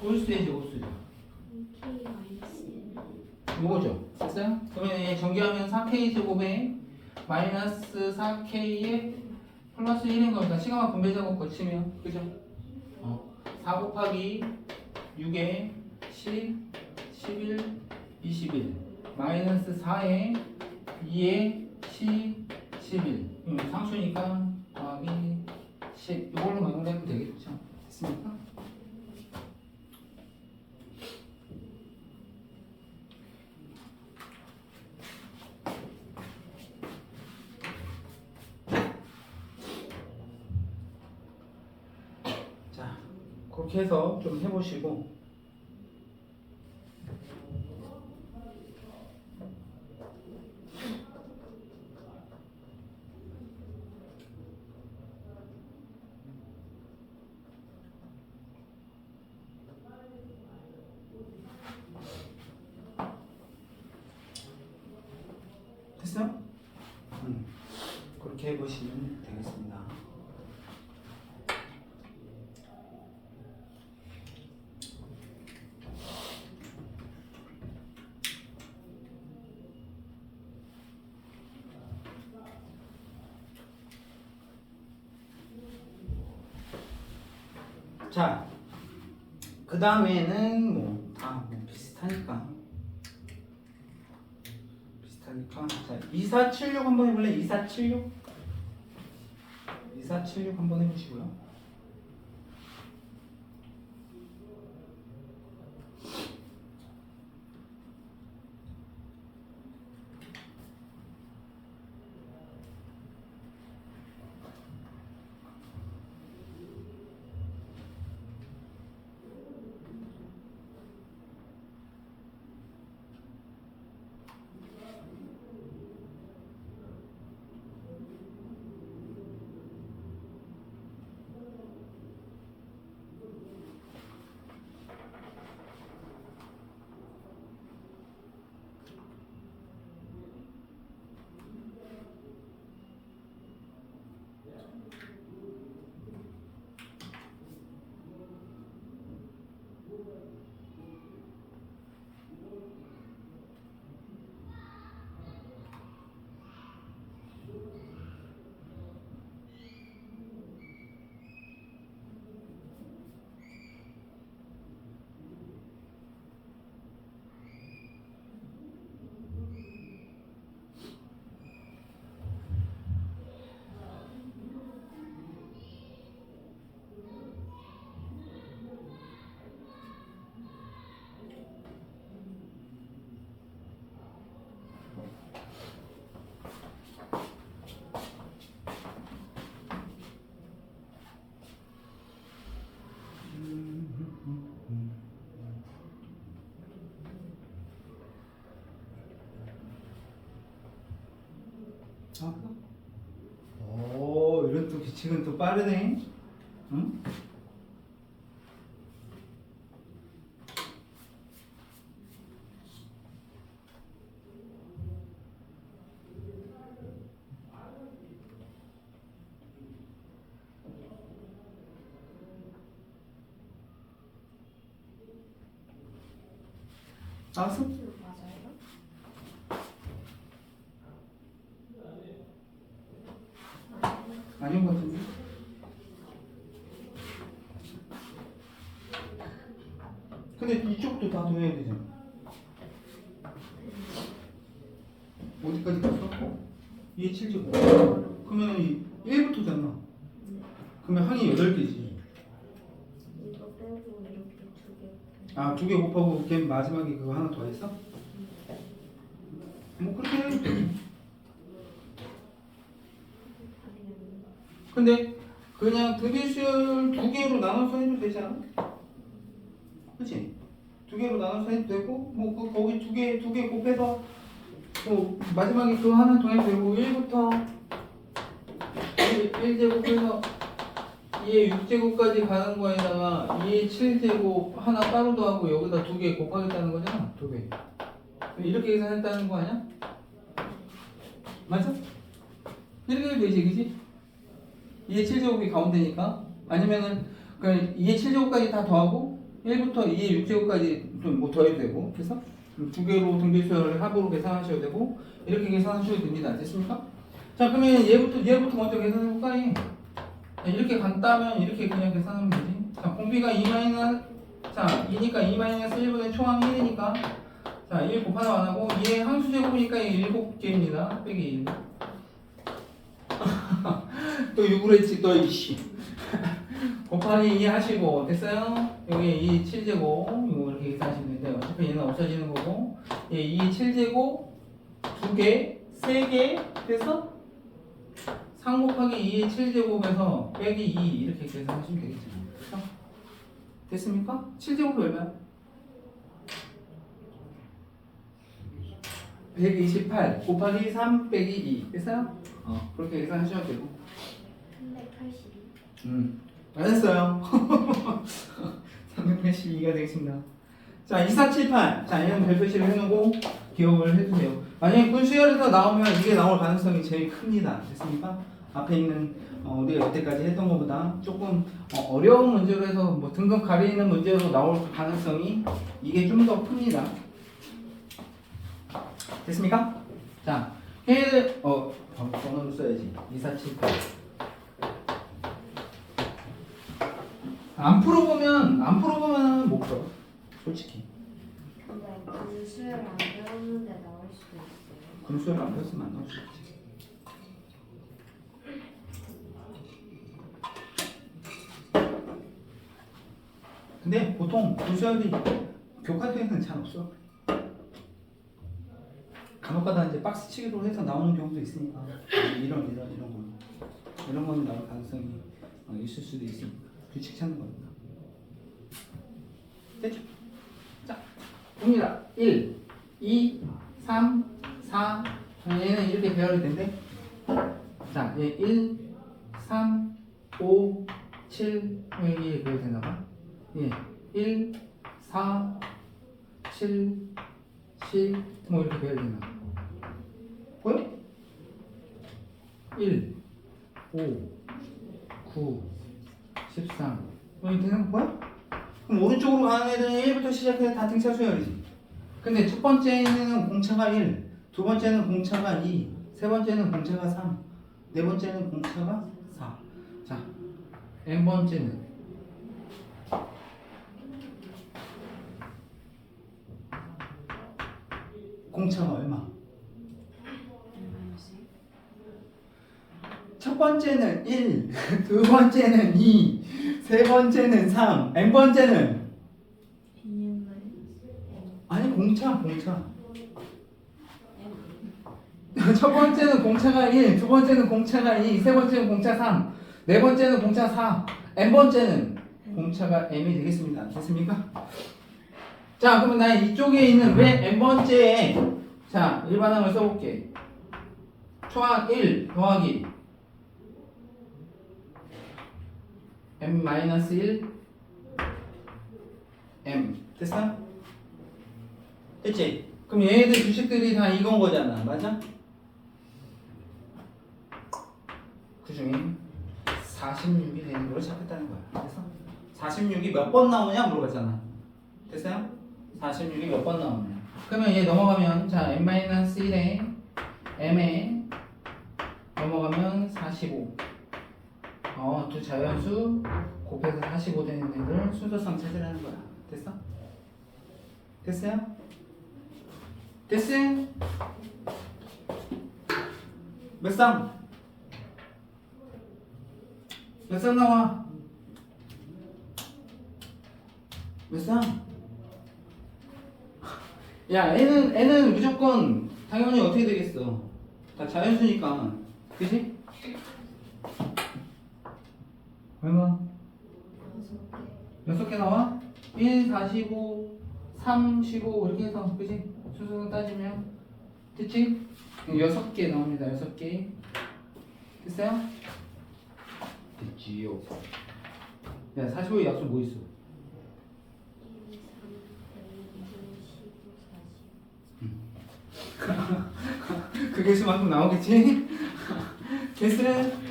홀수의 제곱수죠 요거죠 됐어요? 그러면 전개하면 4K 제곱에 마이너스 4K에 플러스 1인 거니까 시그마 분배 작업 거치면 그죠? 4 곱하기 6에 10, 11, 21 마이너스 4에 2에 10, 11 상수니까 더하기 10 이걸로 마무리하면 되겠죠? 됐습니까? 그렇게 해서 좀 해보시고 됐어요? 그렇게 해보시면 되겠습니다. 자, 그 다음에는 뭐 다 비슷하니까. 자, 2476 한번 해볼래? 2476? 2476 한번 해보시고요. 오, 이런 또 규칙은 또 빠르네. 응? 알았어? 맞아요? 아닌 것 같은데? 근데 이쪽도 다 더해야 되잖아. 어디까지 갔어? 2의 7제곱. 그러면 이 1부터잖아. 그러면 항이 8개지. 이거 빼고 이렇게 두 개. 아, 2개 곱하고 걔 마지막에 그거 하나 더 했어? 뭐 그렇게 해도 돼. 근데 그냥 등비수열 2개로 나눠서 해도 되지 않아? 그치? 2개로 나눠서 해도 되고 뭐 그 거기 2개 곱해서 뭐 마지막에 그거 하나 더 해도 되고 1부터 1제곱해서 2의 6제곱까지 가는 거에다가 2의 7제곱 하나 따로 더하고 여기다 2개 곱하겠다는 거잖아. 2개. 이렇게 계산했다는 거 아니야? 맞아? 이렇게 해도 되지, 그지? 2의 7제곱이 가운데니까. 아니면은 그냥 2의 7제곱까지 다 더하고 1부터 2의 6제곱까지 좀 뭐 더해도 되고. 그래서 2개로 등비수열을 합으로 계산하셔도 되고 이렇게 계산하셔도 됩니다. 됐습니까? 자, 그러면 얘부터 먼저 계산해볼까? 이렇게 간다면 이렇게 그냥 계산하면 되지. 자, 공비가 2 마이너스, 자, 2니까 2 마이너스 1분의 총항 1이니까 자, 1 곱하나 안 하고 2의 항수 제곱이니까 7개입니다. 빼기 1. 또 6으로 했지, 또 이씨. 곱하기 2 하시고, 됐어요? 여기 2 7제곱, 이거 이렇게 계산하시면 돼요. 어차피 얘는 없어지는 거고, 2 7제곱, 2개, 3개, 됐어? 3 곱하기 2의 7제곱에서 빼기 2 이렇게 계산하시면 되겠죠. 그렇죠? 됐습니까? 7제곱이 얼마야? 128 곱하기 3 빼기 2 됐어요? 그렇게 계산하셔도 되고 382. 맞았어요 382가 되겠습니다. 자 2478 자 얘는 별표시를 해놓고 기억을 해주세요. 만약에 분수열에서 나오면 이게 나올 가능성이 제일 큽니다. 됐습니까? 앞에 있는 우리가 여태까지 했던 것보다 조금 어려운 문제로 해서 뭐 등급 가리는 문제로 나올 가능성이 이게 좀 더 큽니다. 됐습니까? 자 얘를 번호를 써야지 2478 안 풀어보면 못 풀어 솔직히. 근데 분수를 안 배웠는데 나올 수도 있어요. 분수를 안 배웠으면 안 나올 수 있지. 근데 보통 분수열이 교과서에는 잘 없어. 간혹가다 이제 박스 치기로 해서 나오는 경우도 있으니까 이런 거는 나올 가능성이 있을 수도 있으니까 규칙 찾는 겁니다. 됐죠? 자, 봅니다. 1, 2, 3, 4 얘는 이렇게 배열이 된대. 자, 얘 1, 3, 5, 7 이렇게 배열이 되나봐. 예, 1, 4, 7, 10 뭐 이렇게 배열이 되나. 보여? 1, 5, 9, 13 이렇게 되는 거 보여? 그럼 오른쪽으로 가는 애들은 1부터 시작해서 다 등차 수열이지. 근데 첫 번째는 공차가 1, 두 번째는 공차가 2, 세 번째는 공차가 3, 네 번째는 공차가 4. 자, n 번째는 공차가 얼마? 첫 번째는 1, 두 번째는 2, 세 번째는 3, n 번째는 아니 공차. 첫 번째는 공차가 1, 두 번째는 공차가 2, 세 번째는 공차 3, 네 번째는 공차 4, n 번째는 공차가 m이 되겠습니다. 됐습니까? 자, 그러면 나 이쪽에 있는 왜 n 번째에 자 일반항을 써볼게. 초항 1 더하기 m-1 m 됐어? 됐지? 그럼 얘네들 주식들이 다 이건 거잖아. 맞아? 그 중에 46이 되는 걸 찾겠다는 거야. 됐어? 46이 몇 번 나오냐 물어봤잖아. 됐어요? 46이 몇 번 나오냐. 그러면 얘 넘어가면 자 m-1에 m에 넘어가면 45 두 자연수 곱해서 45 되는 애들 순서상 찾으라는 거야. 됐어? 됐어요? 됐어요? 몇 쌍? 몇 쌍 나와? 몇 쌍? 야, 애는 무조건 당연히 어떻게 되겠어? 다 자연수니까. 그치? 얼마? 6개 나와? 1, 45, 3, 15 이렇게 해서 그치? 순서상 따지면 됐지? 6개 나옵니다. 6개 됐어요? 됐지요. 야, 45의 약수 뭐 있어? 1, 2, 3, 4, 5, 6, 7, 8, 9, 10, 11, 12, 13, 14. 그 개수만큼 나오겠지? 개수는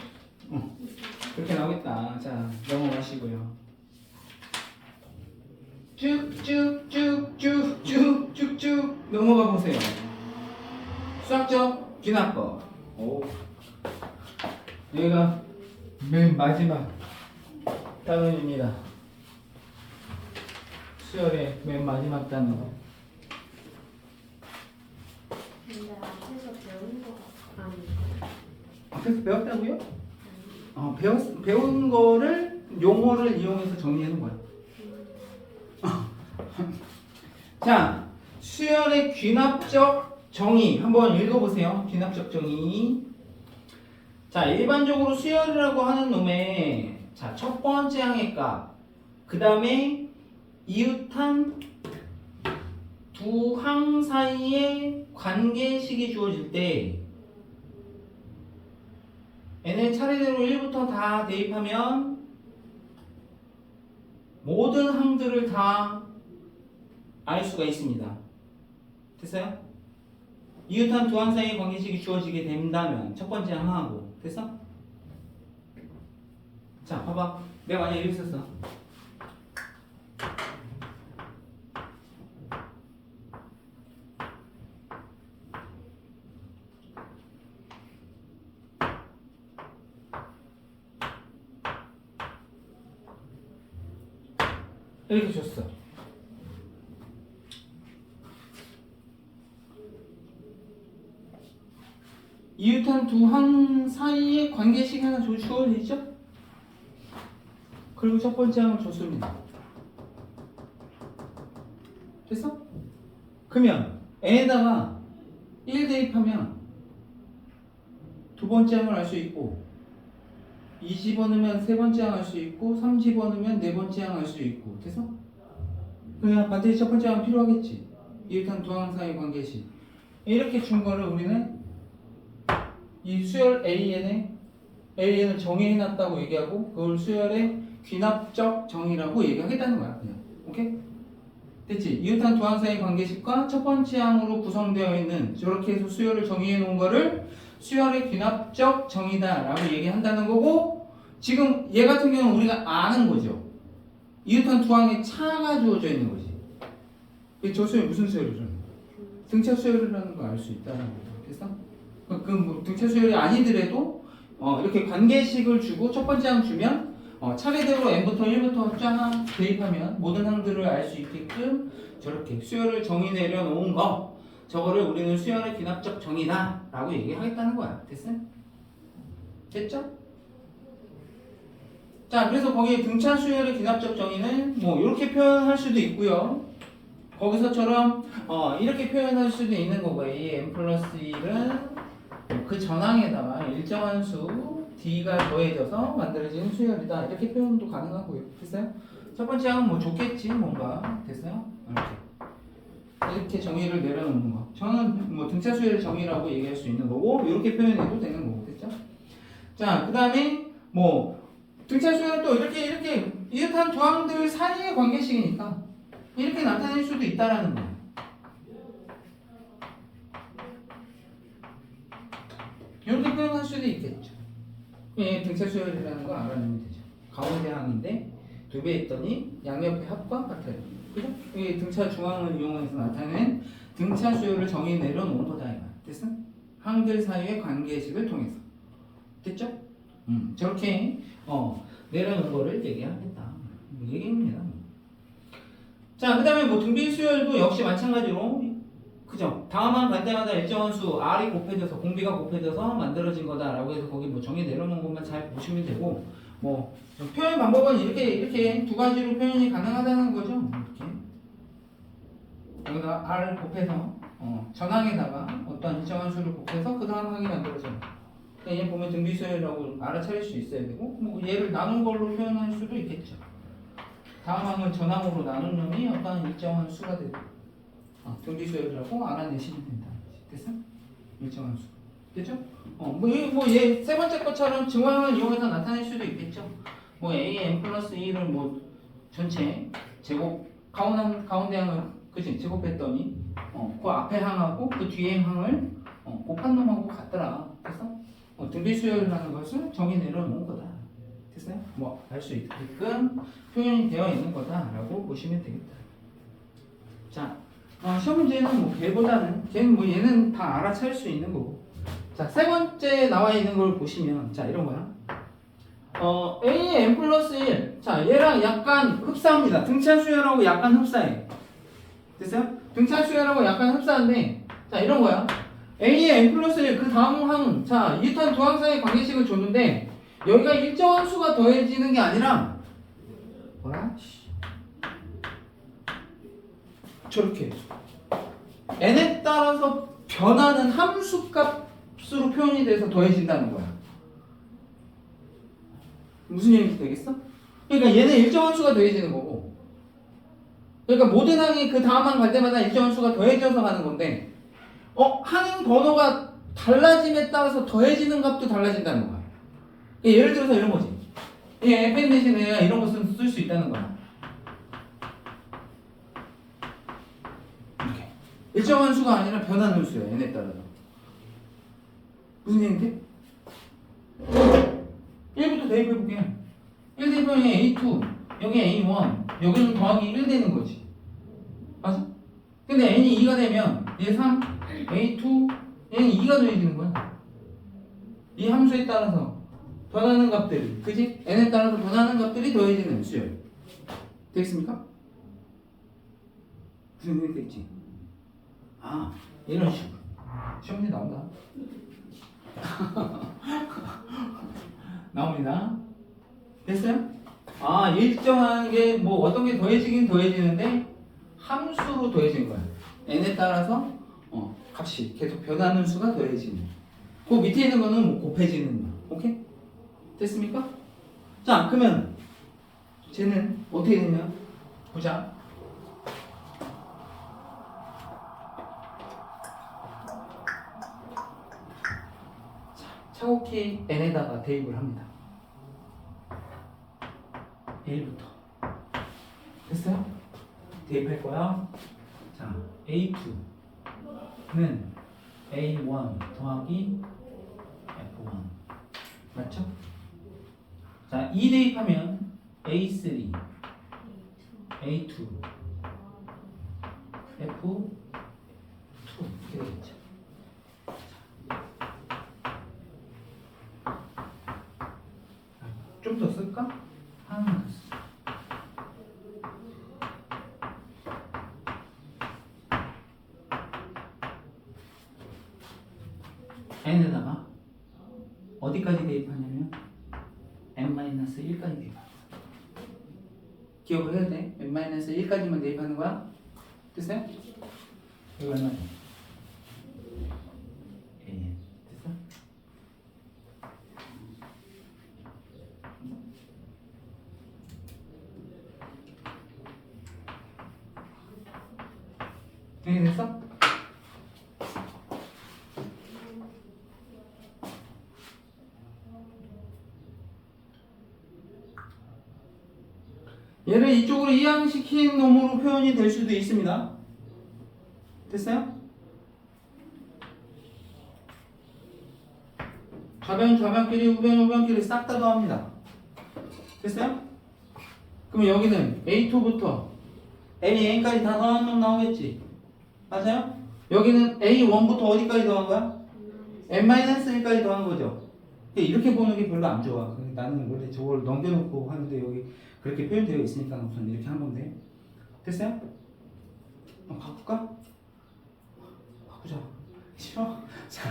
그렇게 나오겠다. 자, 넘어가시고요. 쭉쭉쭉쭉쭉쭉쭉 넘어가 보세요. 수학적 귀납법. 오. 여기가 맨 마지막 단원입니다. 수열의 맨 마지막 단원. 근데 앞에서 배운 거 아니에요? 앞에서 배웠다고요? 배운 거를 용어를 이용해서 정리하는 거야. 자, 수열의 귀납적 정의 한번 읽어보세요. 귀납적 정의. 자, 일반적으로 수열이라고 하는 놈의 자, 첫 번째 항의 값, 그 다음에 이웃한 두 항 사이의 관계식이 주어질 때 n을 차례대로 1부터 다 대입하면 모든 항들을 다 알 수가 있습니다. 됐어요? 이웃한 두 항 사이의 관계식이 주어지게 된다면 첫 번째 항하고 됐어? 자 봐봐, 내가 만약에 이렇게 썼어. 이렇게 줬어. 이웃한 두 항 사이의 관계식 하나 주어지죠? 그리고 첫 번째 항을 줬습니다. 됐어? 그러면 n에다가 1 대입하면 두 번째 항을 알 수 있고 2 집어넣으면 세 번째 항 알 수 있고 3 집어넣으면 네 번째 항 알 수 있고 됐어? 그냥 반드시 첫 번째 항 필요하겠지. 이웃한 두 항 사이의 관계식 이렇게 준 거를 우리는 이 수열 AN을 정의해놨다고 얘기하고 그걸 수열의 귀납적 정의라고 얘기하겠다는 거야. 그냥 오케이? 됐지? 이웃한 두 항 사이의 관계식과 첫 번째 항으로 구성되어 있는 저렇게 해서 수열을 정의해 놓은 거를 수열의 귀납적 정의다라고 얘기한다는 거고 지금 얘 같은 경우는 우리가 아는 거죠. 이웃한 두 항의 차가 주어져 있는 거지. 저 수열 무슨 수열이라는 거야? 등차 수열이라는 걸 알 수 있다는 거죠. 됐어? 뭐 등차 수열이 아니더라도 이렇게 관계식을 주고 첫 번째 항 주면 차례대로 n부터 1부터 쫙 대입하면 모든 항들을 알 수 있게끔 저렇게 수열을 정의 내려놓은 거 저거를 우리는 수열의 귀납적 정의다 라고 얘기하겠다는 거야. 됐어? 됐죠? 자, 그래서 거기에 등차 수열의 귀납적 정의는 뭐 이렇게 표현할 수도 있고요. 거기서처럼 이렇게 표현할 수도 있는 거고 이 n 플러스 1은 그 전항에다가 일정한 수 d가 더해져서 만들어진 수열이다 이렇게 표현도 가능하고요. 됐어요? 첫 번째 항은 뭐 좋겠지 뭔가. 됐어요? 이렇게 정의를 내려놓는 거 저는 뭐 등차 수열의 정의라고 얘기할 수 있는 거고 이렇게 표현해도 되는 거고. 됐죠? 자, 그 다음에 뭐 등차 수열은 또 이렇게 이웃한 두 항들 사이의 관계식이니까 이렇게 나타낼 수도 있다라는 거예요. 이렇게 표현할 수도 있겠죠. 예, 등차 수열이라는 거 알아내면 되죠. 가운데 항인데 두 배 했더니 양옆의 합과 같아요. 그죠? 이 등차 중앙을 이용해서 나타낸 등차 수열을 정의 내려놓은 거다 이거. 됐어? 항들 사이의 관계식을 통해서. 됐죠? 저렇게 내려놓은 거를 얘기하겠다. 얘기입니다. 자, 그 다음에 뭐 등비 수열도 역시 마찬가지로 그죠? 다음항 갈 때마다 일정한 수 R이 곱해져서 공비가 곱해져서 만들어진 거다라고 해서 거기 뭐 정의 내려놓은 것만 잘 보시면 되고 뭐 표현 방법은 이렇게 두 가지로 표현이 가능하다는 거죠. 이렇게 여기다 R을 곱해서 전항에다가 어떤 일정한 수를 곱해서 그 다음 항이 만들어져요. 얘 보면 등비 수열이라고 알아차릴 수 있어야 되고 뭐 얘를 나눈 걸로 표현할 수도 있겠죠. 다음 항을 전항으로 나눈 놈이 어떤 일정한 수가 되고 등비 수열이라고 알아내시면 된다. 됐어? 일정한 수. 됐죠? 얘 세 번째 것처럼 증화형을 이용해서 나타낼 수도 있겠죠. 뭐 a n 플러스 1을 뭐 전체 제곱 가운데 항을 그치 제곱했더니 그 앞에 항하고 그 뒤에 항을 곱한 놈하고 같더라. 됐어? 등비 수열이라는 것을 정의 내려놓은 거다. 됐어요? 뭐 알 수 있게끔 표현이 되어 있는 거다라고 보시면 되겠다. 자, 시험 문제는 뭐 걔보다는 걔는 뭐 얘는 다 알아챌 수 있는 거고. 자, 세 번째 나와 있는 걸 보시면 자 이런 거야. A의 n 플러스 1. 자, 얘랑 약간 흡사합니다. 등차 수열하고 약간 흡사해. 됐어요? 등차 수열하고 약간 흡사한데 자 이런 거야. A의 n 플러스 1 그 다음 항. 자, 이웃한 두 항 사이의 관계식을 줬는데 여기가 일정한 수가 더해지는 게 아니라 뭐라? 저렇게 n에 따라서 변하는 함수 값으로 표현이 돼서 더해진다는 거야. 무슨 얘기인지 되겠어? 그러니까 얘는 일정한 수가 더해지는 거고 그러니까 모든 항이 그 다음 항 갈 때마다 일정한 수가 더해져서 가는 건데 항 번호가 달라짐에 따라서 더해지는 값도 달라진다는 거야. 예를 들어서 이런 거지. 이 fn 대신에 이런 거 쓸 수 있다는 거야. 이렇게 일정한 수가 아니라 변하는 수야. n에 따라서. 무슨 얘기인데? 1부터 대입해볼게. 1 대입하면 A2, 여기 A1, 여기는 더하기 1 되는 거지. 맞아? 근데 n이 2가 되면 얘 3, A2, 얘는 2가 더해지는 거야. 이 함수에 따라서 변하는 값들이, 그지? n에 따라서 변하는 값들이 더해지는 수열. 되겠습니까? 무슨 얘기 되겠지? 아, 이런 식으로. 시험문제 나온다. 나옵니다. 됐어요? 아, 일정한 게 뭐 어떤 게 더해지긴 더해지는데 함수로 더해진 거야. n에 따라서 값이 계속 변하는 수가 더해지는. 그 밑에 있는 거는 뭐 곱해지는 거. 오케이? 됐습니까? 자, 그러면 쟤는 어떻게 되냐? 보자. 차곡히 n에다가 대입을 합니다. 1부터 됐어요? 대입할 거야. 자, A2는 A1 더하기 F1 맞죠? 자, 2 대입하면 A3 A2 F2 이렇게 되겠죠. 좀 더 쓸까? 하나만 더 쓸. n에다가 어디까지 대입하냐면 n-1까지 대입합니다. 기억을 해야 돼. n-1까지만 대입하는 거야. 됐어요? 이거 얼마죠? a 됐어? 이게 됐어? 얘를 이쪽으로 이항시킨 놈으로 표현이 될 수도 있습니다. 됐어요? 좌변 좌변끼리 우변 우변끼리 싹 다 더합니다. 됐어요? 그럼 여기는 A2부터 AN까지 다 더한 놈 나오겠지? 맞아요? 여기는 A1부터 어디까지 더한 거야? N-1까지 더한 거죠? 이렇게 보는 게 별로 안 좋아. 나는 원래 저걸 넘겨놓고 하는데 여기 그렇게 표현되어 있으니까 우선 이렇게 한 건데. 됐어요? 바꿀까? 바꾸자. 싫어? 자.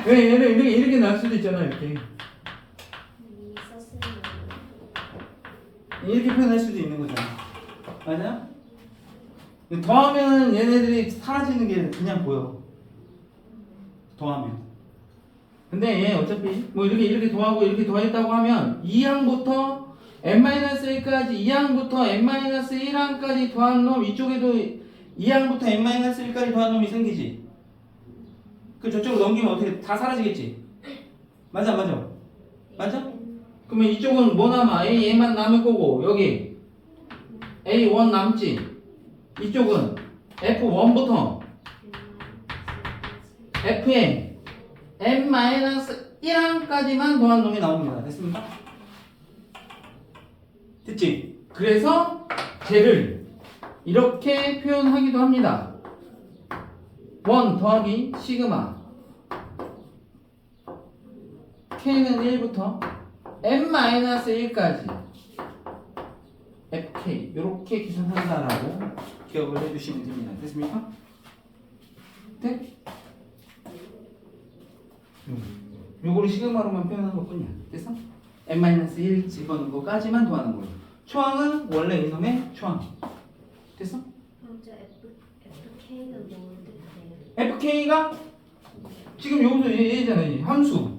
왜 얘를 이렇게 날 수도 있잖아, 이렇게. 이렇게 표현할 수도 있는 거잖아. 맞아? 더하면 얘네들이 사라지는 게 그냥 보여. 더하면. 근데 얘 어차피 뭐 이렇게 더하고 이렇게 더했다고 하면 2항부터 n-1까지 2항부터 n-1항까지 더한 놈 이쪽에도 2항부터 n-1까지 더한 놈이 생기지. 그 저쪽으로 넘기면 어떻게 다 사라지겠지. 맞아? 맞아? 그러면 이쪽은 뭐 남아? A만 남을 거고 여기 A1 남지. 이쪽은 F1부터 Fn n-1항까지만 더한 놈이 나옵니다. 됐습니까? 됐지? 그래서 쟤를 이렇게 표현하기도 합니다. 1 더하기 시그마 k는 1부터 n-1까지 fk 이렇게 계산한다라고 기억을 해주시면 됩니다. 됐습니까? 네? 요거를 시그마로만 표현한 것뿐이야. 됐어? n-1 집어넣은 거까지만 더하는 거예요. 초항은 원래 이놈의 초항. 됐어? 먼저 FK는 뭐 뜻이에요? fk가 지금 여기서 얘잖아요. 함수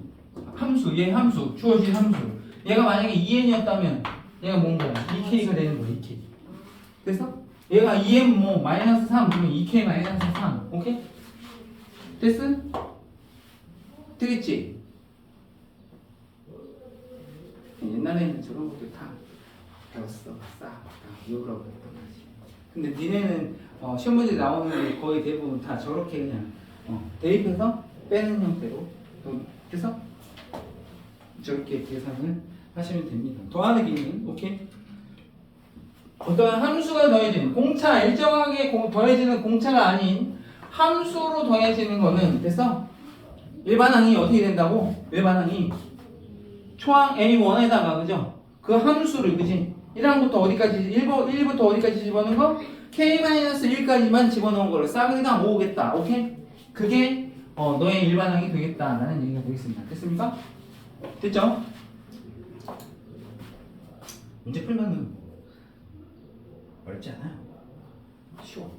얘 함수 주어진 함수. 얘가 만약에 2n이었다면 얘가 뭔 거야? 2K가 되는 거야 2K. 됐어? 얘가 2M 뭐 마이너스 3 그러면 2K 마이너스 3. 오케이? 됐어? 되겠지? 옛날에는 저런 것도 다 배웠어. 싹 외우라고 했던 거지. 근데 니네는 시험 문제 나오는 게 거의 대부분 다 저렇게 그냥 대입해서 빼는 형태로 그래서 저렇게 계산을 하시면 됩니다. 더하는 기능, 오케이? 어떤 함수가 더해지는 공차, 일정하게 더해지는 공차가 아닌 함수로 더해지는 거는 됐어? 일반항이 어떻게 된다고? 일반항이 초항 A1에다가 그죠? 그 함수를 그지? 1항부터 어디까지 1부터 어디까지 집어넣은 거? K-1까지만 집어넣은 거를 싸그리 다 모으겠다. 오케이? 그게 너의 일반항이 되겠다라는 얘기가 되겠습니다. 됐습니까? 됐죠? 문제 풀면은 어렵지 않아요. 쉬워.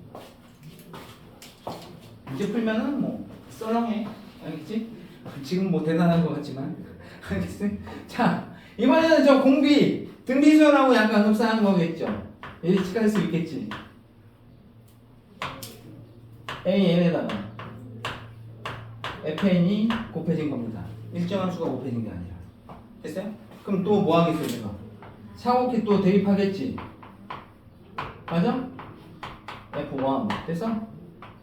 문제 풀면은 뭐 썰렁해. 알겠지? 지금 뭐 대단한 것 같지만 알겠지? 자 이번에는 저 공비 등비수열하고 약간 흡사한 거겠죠. 예측할 수 있겠지. AN에다가 FN이 곱해진 겁니다. 일정한 수가 곱해진 게 아니라. 됐어요? 그럼 또 뭐 하겠어요, 제가? 샤워키 또 대입하겠지. 맞아? F1 됐어?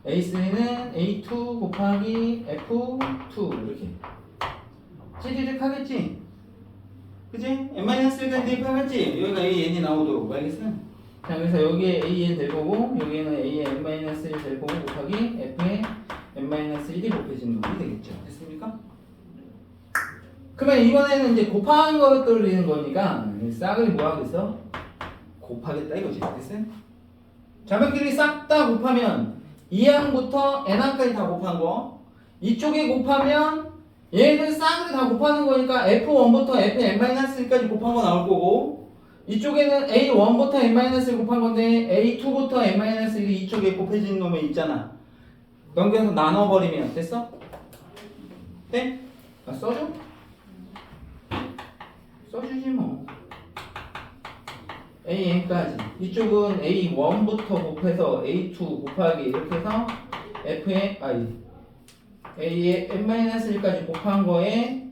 A3는 A2 곱하기 F2 이렇게 찌리릭 하겠지? 그치? n-1까지 대입하겠지? 여기가 AN이 나오도록 알겠어? 자 그래서 여기에 AN 될 거고 여기에는 A의 n-1 될 거고 곱하기 F의 n-1이 곱해진 놈이 되겠죠. 됐습니까? 그러면 이번에는 이제 곱한 것들을 이는 거니까 싹을 뭐 하겠어? 곱하겠다 이거지. 됐어요? 좌변끼리 싹 다 곱하면 2항부터 n항까지 다 곱한 거 이쪽에 곱하면 얘들 싹을 다 곱하는 거니까 F1부터 Fn-1까지 곱한 거 나올 거고 이쪽에는 A1부터 n-1 곱한 건데 A2부터 n-1이 이쪽에 곱해진 놈이 있잖아. 연결해서 나눠버리면 됐어? 네? 써줘? 써주지 뭐. AN까지 이쪽은 A1부터 곱해서 A2 곱하기 이렇게 해서 F의 A의 n-1까지 곱한 거에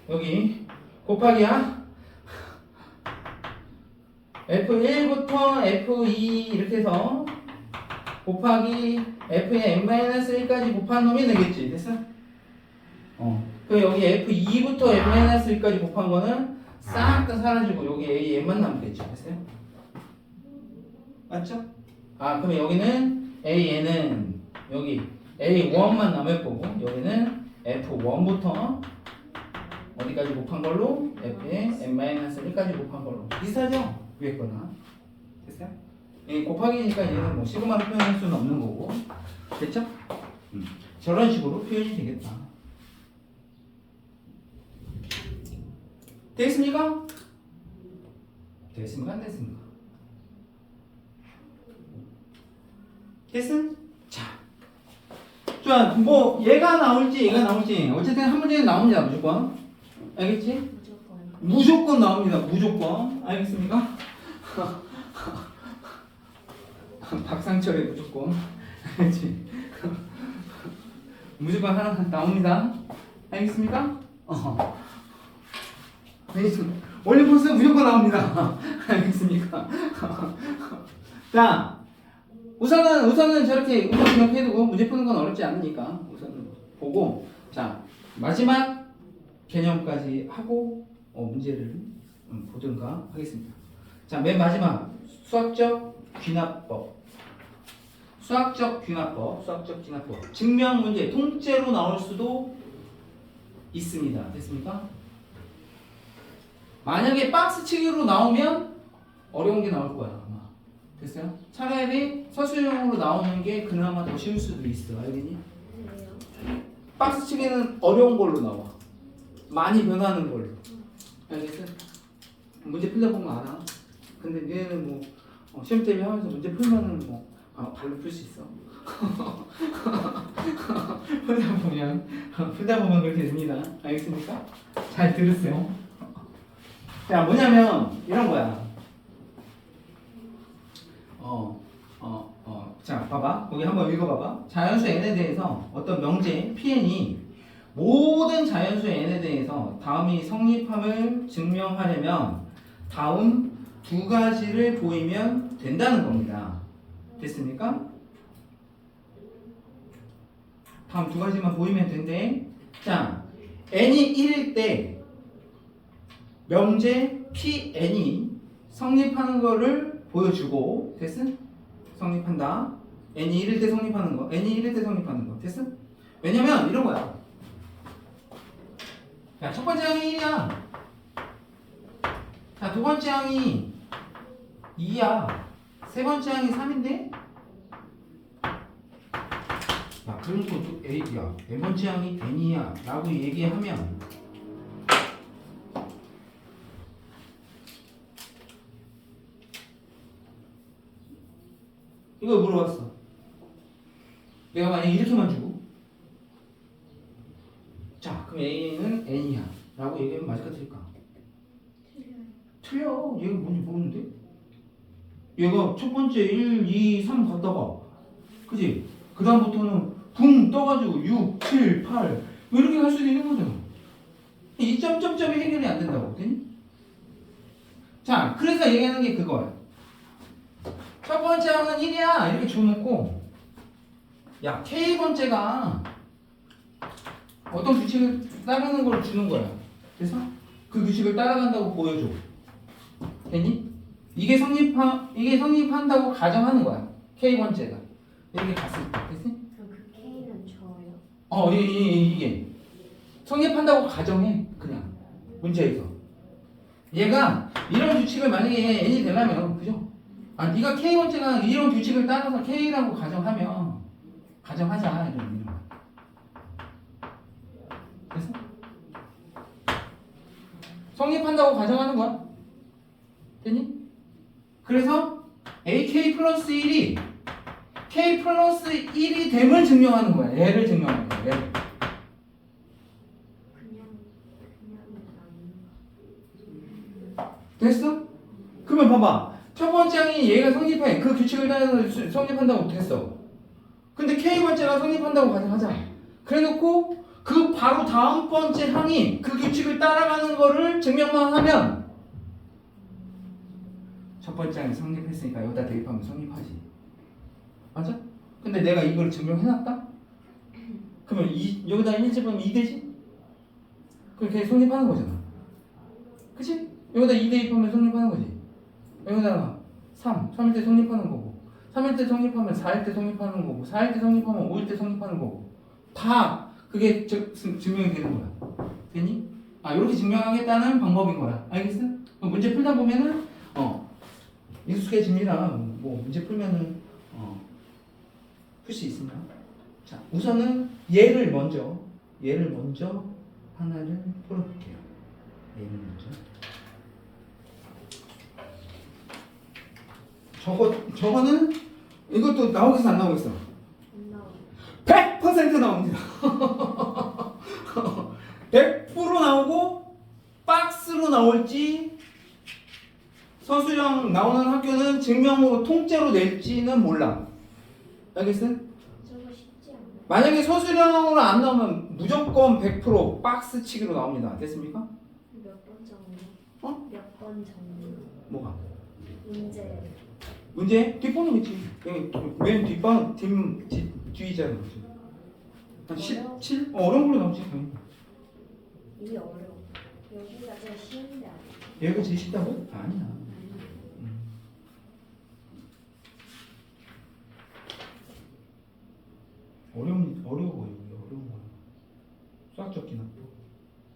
여기 곱하기야 F1부터 F2 이렇게 해서 곱하기 F의 n-1까지 곱한 놈이 되겠지. 됐어? 그 여기 F2부터 n-1까지 곱한 거는 싹 다 사라지고 여기 AN만 남겠죠. 됐어요? 맞죠? 그럼 여기는 AN은 여기 A1만 남을 거고 여기는 F1부터 어디까지 곱한 걸로 F의 n-1까지 곱한 걸로 비슷하죠? 위에 거나 됐어요? 곱하기니까 얘는 뭐 시그마로 표현할 수는 없는 거고 됐죠? 저런 식으로 표현이 되겠다. 됐습니까? 됐습니까? 안 됐습니까? 됐음? 자, 뭐 얘가 나올지 어쨌든 한 문제는 나옵니다. 무조건 알겠지? 무조건 나옵니다. 무조건 알겠습니까? 박상철의 무조건 알겠지? 무조건 하나 나옵니다. 알겠습니까? 원래 벌써 무조건 나옵니다. 알겠습니까? 자, 우선은 저렇게 우선 기억해두고 문제 푸는 건 어렵지 않으니까 우선 보고 자 마지막 개념까지 하고 문제를 보든가 하겠습니다. 자, 맨 마지막 수학적 귀납법. 수학적 귀납법. 증명 문제 통째로 나올 수도 있습니다. 됐습니까? 만약에 박스치기로 나오면 어려운 게 나올 거야 아마. 됐어요? 차라리 서술형으로 나오는 게 그나마 더 쉬울 수도 있어. 알겠니? 박스치기는 어려운 걸로 나와. 많이 변하는 걸로. 알겠어? 문제 풀다 보면 알아. 근데 얘는 뭐 시험 때문에 하면서 문제 풀면은 뭐 발로 풀 수 있어. 풀다 보면 그렇게 됩니다. 알겠습니까? 잘 들으세요. 자, 뭐냐면 이런 거야. 자, 봐봐. 거기 한번 읽어봐봐. 자연수 n에 대해서 어떤 명제 Pn이 모든 자연수 n에 대해서 다음이 성립함을 증명하려면 다음 두 가지를 보이면 된다는 겁니다. 됐습니까? 다음 두 가지만 보이면 된대. 자, n이 1일 때 명제 Pn이 성립하는 거를 보여주고, 됐어? 성립한다. n이 1일 때 성립하는 거. n이 1일 때 성립하는 거. 됐어? 왜냐면 이런 거야. 야, 첫 번째 항이 1이야. 자, 두 번째 항이 2야. 세 번째 항이 3인데? 야, 그리고 또 A야. 네 번째 항이 n이야. 라고 얘기하면 이거 물어봤어. 내가 만약에 이렇게만 주고, 자, 그럼 A는 n이야 라고 얘기하면 맞을까 틀릴까? 틀려. 얘가 뭔지 모르는데? 얘가 첫 번째 1, 2, 3 갔다가, 그지? 그 다음부터는 붕 떠가지고 6, 7, 8 뭐 이렇게 갈 수도 있는 거잖아. 이 점점점이 해결이 안 된다고. 됐니? 자, 그래서 얘기하는 게 그거야. 첫 번째 항은 1이야 이렇게 줘놓고, 야, K번째가 어떤 규칙을 따르는 걸 주는 거야. 그래서 그 규칙을 따라간다고 보여줘. 됐니? 이게 성립한다고 가정하는 거야. K번째가 이렇게 갔을 때. 됐니? 그럼 그 K는 저요? 이게 성립한다고 가정해. 그냥 문제에서 얘가 이런 규칙을 만약에 n이 되려면, 그죠? 아, 네가 K번째가 이런 규칙을 따라서 K라고 가정하자 이런 거야. 됐어? 성립한다고 가정하는 거야. 됐니? 그래서 AK 플러스 1이 K 플러스 1이 됨을 증명하는 거야. 얘를 증명하는 거야. 얘를. 됐어? 그러면 봐봐. 첫 번째 항이 얘가 성립해. 그 규칙을 따라서 성립한다고 됐어. 근데 K번째가 성립한다고 가정하자. 그래놓고 그 바로 다음 번째 항이 그 규칙을 따라가는 거를 증명만 하면 첫 번째 항이 성립했으니까 여기다 대입하면 성립하지. 맞아? 근데 내가 이걸 증명해놨다? 그러면 여기다 1 집으면 2 되지? 그렇게 성립하는 거잖아. 그치? 여기다 2 대입하면 성립하는 거지. 여기다가 3일 때 성립하는 거고, 3일 때 성립하면 4일 때 성립하는 거고, 4일 때 성립하면 5일 때 성립하는 거고, 다 그게 증명이 되는 거야. 됐니? 아, 이렇게 증명하겠다는 방법인 거야. 알겠어? 문제 풀다 보면은 익숙해집니다. 뭐 문제 풀면은 풀 수 있습니다. 자, 우선은 얘를 먼저 하나를 풀어볼게요. 얘를 먼저. 저거는 이것도 나오겠어 안 나오겠어? 안 나와요. 100% 나옵니다. 100% 나오고 박스로 나올지 서술형 나오는 학교는 증명으로 통째로 낼지는 몰라. 알겠어? 저거 쉽지 않아요. 만약에 서술형으로 안 나오면 무조건 100% 박스 치기로 나옵니다. 됐습니까? 몇 번 정도? 어? 몇 번 정도? 뭐가? 문제 뒷번호겠지. 맨 뒷번 뒤잖아. 한 17? 어려운 걸로 나오지 당연히. 이게 어려워. 여기가 제일 쉬운데 아니야? 얘가 제일 쉽다고? 아니야. 어려워 거야. 수학적 기능도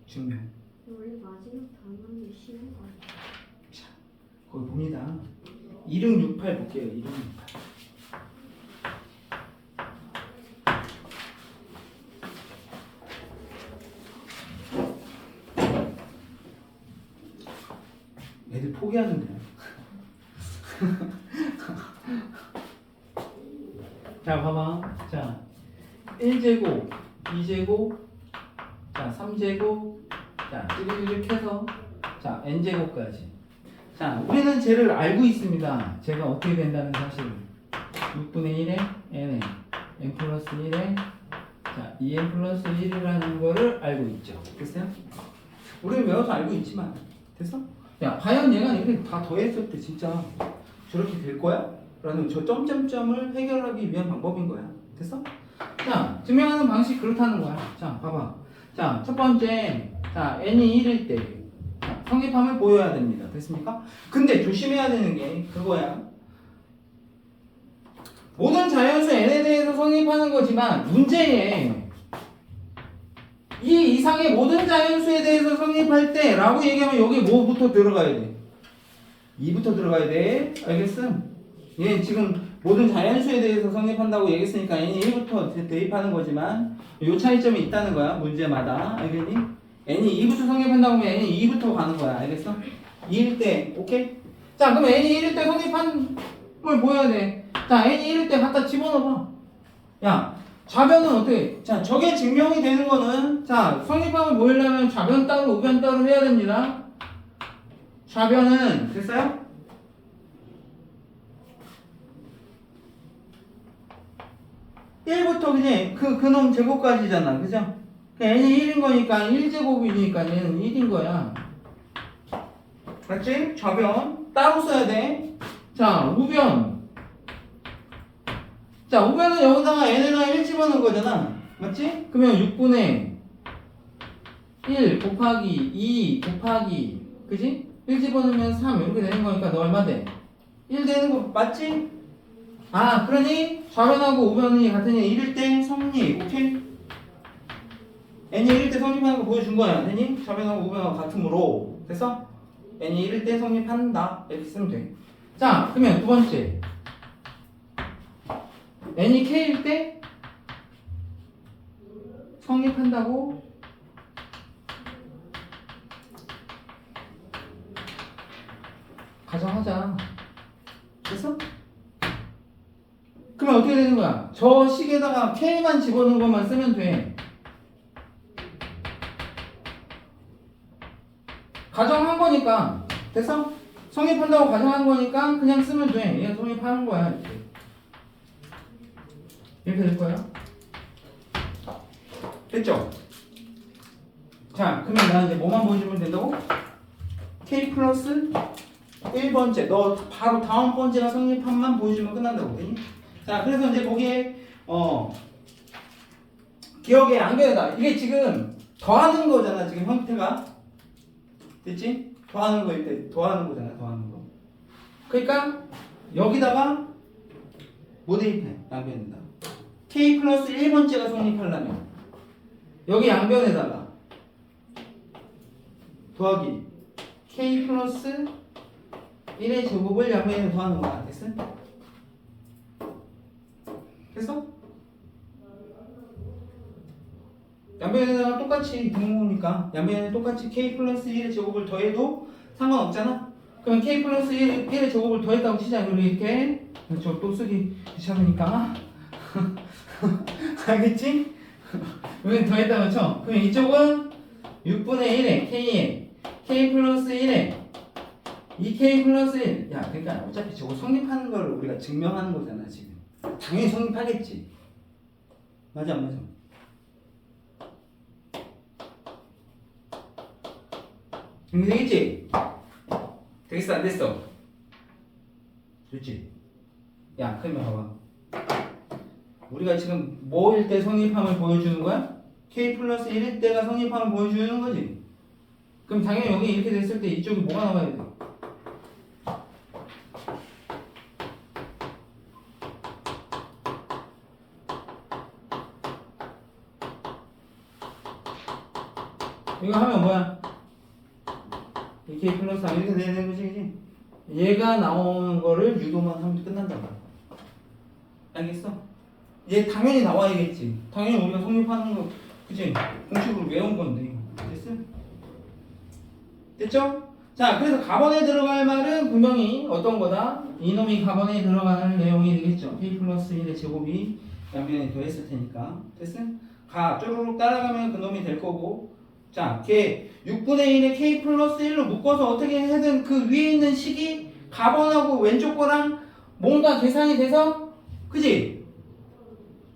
증명. 원래 마지막 단원이 쉬운 거 아니야? 자, 거기 봅니다. 2668 볼게요. 2668. 애들 포기하는데. 자, 봐봐. 자, 1제곱, 2제곱, 자, 3제곱, 자, 찌르륵 해서 자, n제곱까지. 자, 우리는 쟤를 알고 있습니다. 쟤가 어떻게 된다는 사실을. 6분의 1에 n에 n 플러스 1에 자, 2n 플러스 1이라는 거를 알고 있죠. 됐어요? 우리는 외워서 알고 있지만 됐어? 야, 과연 얘가 이렇게 다 더했을 때 진짜 저렇게 될 거야? 라는 저 점점점을 해결하기 위한 방법인 거야. 됐어? 자, 증명하는 방식 그렇다는 거야. 자, 봐봐. 자, 첫 번째. 자, n이 1일 때 자, 성립함을 보여야 됩니다. 됐습니까? 근데 조심해야 되는 게 그거야. 모든 자연수 n에 대해서 성립하는 거지만 문제에 이 이상의 모든 자연수에 대해서 성립할 때 라고 얘기하면 여기 뭐부터 들어가야 돼? 2부터 들어가야 돼. 알겠음? 얘 지금 모든 자연수에 대해서 성립한다고 얘기했으니까 n이 1부터 대입하는 거지만 요 차이점이 있다는 거야. 문제마다. 알겠니? n이 2부터 성립한다고 하면 n이 2부터 가는 거야. 알겠어? 2일 때. 오케이? 자, 그럼 n이 1일 때 성립한 걸 보여야 돼. 자, n이 1일 때 갖다 집어넣어봐. 야, 좌변은 어떻게? 자, 저게 증명이 되는 거는 자, 성립함을 보이려면 좌변 따로 우변 따로 해야 됩니다. 좌변은 됐어요? (1부터) 그지? 그놈 제곱까지잖아. 그죠? n이 1인 거니까 1제곱이니까 얘는 1인 거야. 맞지? 좌변 따로 써야 돼. 자, 우변. 자, 우변은 여기다가 n에다 1 집어넣은 거잖아. 맞지? 그러면 6분의 1 곱하기 2 곱하기 그지? 1 집어넣으면 3 이렇게 되는 거니까 너 얼마 돼? 1 되는 거 맞지? 아, 그러니 좌변하고 우변이 같으니 1일 때 성립. 오케이? n이 1일 때 성립하는 거 보여준 거야. 되니? 좌변하고 우변하고 같으므로. 됐어? n이 1일 때 성립한다. 이렇게 쓰면 돼. 자, 그러면 두 번째. n이 k일 때 성립한다고 가정하자. 됐어? 그러면 어떻게 되는 거야? 저 식에다가 k만 집어넣은 것만 쓰면 돼. 가정한 거니까. 됐어? 성립한다고 가정한 거니까 그냥 쓰면 돼. 얘 성립하는 거야. 이렇게. 이렇게 될 거야. 됐죠? 자, 그러면 나 이제 뭐만 보여주면 된다고? k 플러스 1번째. 너 바로 다음 번째가 성립함만 보여주면 끝난다고. 그니? 자, 그래서 이제 거기에 기억에 양변에다 이게 지금 더하는 거잖아. 지금 형태가. 됐지? 더하는 거일 때 더하는 거잖아. 더하는 거. 그러니까 여기다가 뭐 대입해? 양변에다. k 플러스 1번째가 성립하려면 여기 양변에다가 더하기 k 플러스 1의 제곱을 양변에 더하는 거야. 됐어? 됐어? 양변에다가 똑같이 등호니까 양변에 똑같이 k 플러스 1의 제곱을 더해도 상관없잖아? 그럼 k 플러스 1의 제곱을 더했다고 치자. 이렇게 저 또 쓰기 귀찮으니까 알겠지? 여기 더했다고 쳐. 그럼 이쪽은 6분의 1에 k에 k 플러스 1에 2k 플러스 1. 야, 그러니까 어차피 저거 성립하는 걸 우리가 증명하는 거잖아 지금. 당연히 성립하겠지. 맞아 안 맞아? 되겠지? 되겠어 안 됐어? 됐지? 야, 그러면 봐봐. 우리가 지금 뭐일 때 성립함을 보여주는 거야? k 플러스 1일 때가 성립함을 보여주는 거지. 그럼 당연히 여기 이렇게 됐을 때 이쪽이 뭐가 나와야 돼? 이거 하면 뭐야? k 플러스 3 이렇게 되는 거지, 그지? 얘가 나오는 거를 유도만 하면 끝난다고. 알겠어? 얘 당연히 나와야겠지. 당연히 우리가 성립하는 거, 그치? 공식으로 외운 건데. 됐어? 됐죠? 자, 그래서 가번에 들어갈 말은 분명히 어떤 거다? 이놈이 가번에 들어갈 내용이 되겠죠. k 플러스 1의 제곱이 양변에 더했을 테니까. 됐어? 가, 쪼르륵 따라가면 그 놈이 될 거고, 자, 걔 6분의 1에 k 플러스 1로 묶어서 어떻게 하든 그 위에 있는 식이 가번하고 왼쪽 거랑 뭔가 계산이 돼서 그지?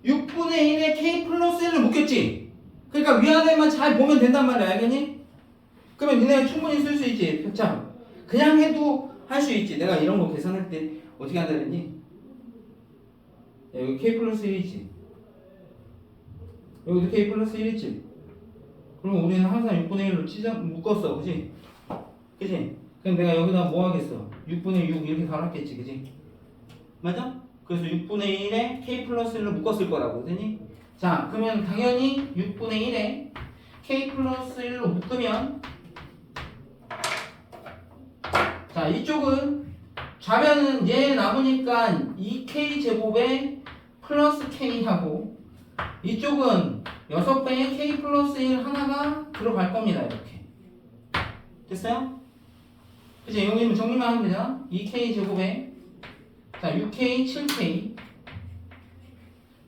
6분의 1에 k 플러스 1로 묶였지? 그러니까 위아래만 잘 보면 된단 말이야. 알겠니? 그러면 니네가 충분히 쓸 수 있지. 자, 그냥 해도 할 수 있지. 내가 이런 거 계산할 때 어떻게 한다 그랬니? 야, 여기 k 플러스 1이지. 여기도 k 플러스 1이지. 그럼 우리는 항상 6분의 1로 묶었어. 그지? 그지? 그럼 내가 여기다 뭐 하겠어? 6분의 6 이렇게 달았겠지. 그지? 맞아? 그래서 6분의 1에 k 플러스 1로 묶었을 거라고. 되니? 자, 그러면 당연히 6분의 1에 k 플러스 1로 묶으면 자, 이쪽은 좌변은 얘 남으니까 2k 제곱에 플러스 k 하고 이쪽은 6배의 k 플러스 1 하나가 들어갈 겁니다. 이렇게 됐어요? 그치? 여기는 정리만 하면 되잖아. 2k 제곱에 자 6k 7k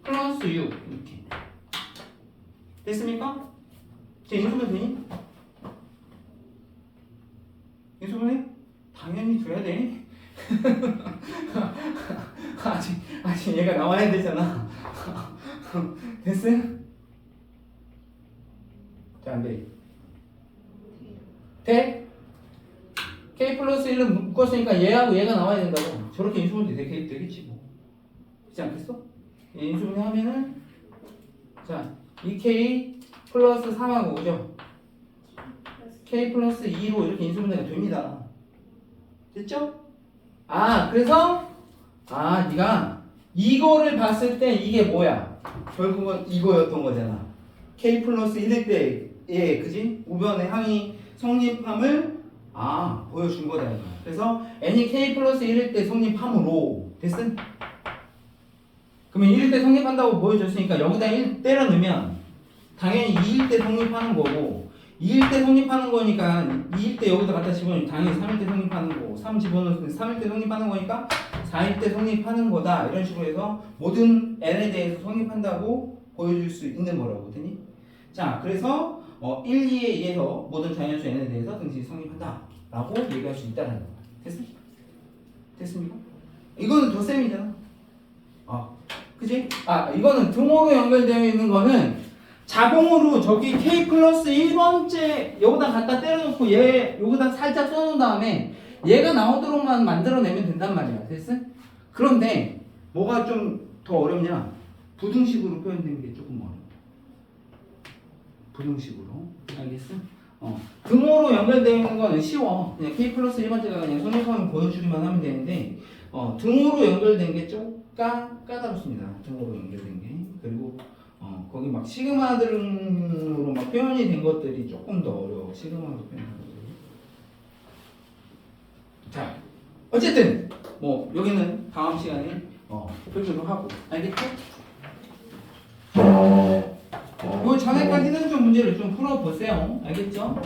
플러스 6 이렇게 됐습니까? 자, 인수분 되니? 인수분해? 당연히 줘야 돼. 아직 얘가 나와야 되잖아. 됐어? 자, 안 돼. 돼? k 플러스 1을 묶었으니까 얘하고 얘가 나와야 된다고. 저렇게 인수분해 되겠지 뭐. 그렇지 않겠어? 인수분해 하면은 자 2k 플러스 3하고 그죠? k 플러스 2로 이렇게 인수분해가 됩니다. 됐죠? 아, 그래서 네가 이거를 봤을 때 이게 뭐야? 결국은 이거였던 거잖아. k 플러스 1일 때의 그지? 우변의 항이 성립함을 보여준 거다. 이거. 그래서 n이 k 플러스 1일 때 성립함으로 됐어? 그러면 1일 때 성립한다고 보여줬으니까 여기다 1 때려 넣으면 당연히 2일 때 성립하는 거고 2일 때 성립하는 거니까 2일 때 여기다 갖다 집어넣으면 당연히 3일 때 성립하는 거고 3 집어넣으면 3일 때 성립하는 거니까 4일 때 성립하는 거다. 이런 식으로 해서 모든 n에 대해서 성립한다고 보여줄 수 있는 거라고. 되니? 자, 그래서 1, 2에 의해서 모든 자연수 n에 대해서 등식이 성립한다 라고 얘기할 수 있다는 거야. 됐습니까? 이거는 덧셈이잖아. 그지? 이거는 등호로 연결되어 있는 거는 자봉으로 저기 k 플러스 1번째 여기다 갖다 때려놓고 얘 여기다 살짝 써놓은 다음에 얘가 나오도록만 만들어내면 된단 말이야. 됐어? 그런데 뭐가 좀 더 어렵냐? 부등식으로 표현된 게 조금 어려워. 부등식으로. 알겠어? 등호로 연결되어 있는 거는 쉬워. 그냥 k 플러스 1번째가 그냥 성립함을 보여주기만 하면 되는데 등호로 연결된 게 좀 까다롭습니다. 등호로 연결된 게. 그리고 거기 막 시그마들로 막 표현이 된 것들이 조금 더 어려워. 시그마로 표현한 것들이. 자, 어쨌든 뭐 여기는 다음 시간에 표준으로 하고. 알겠죠? 요 전에까지는 좀 문제를 좀 풀어보세요. 알겠죠?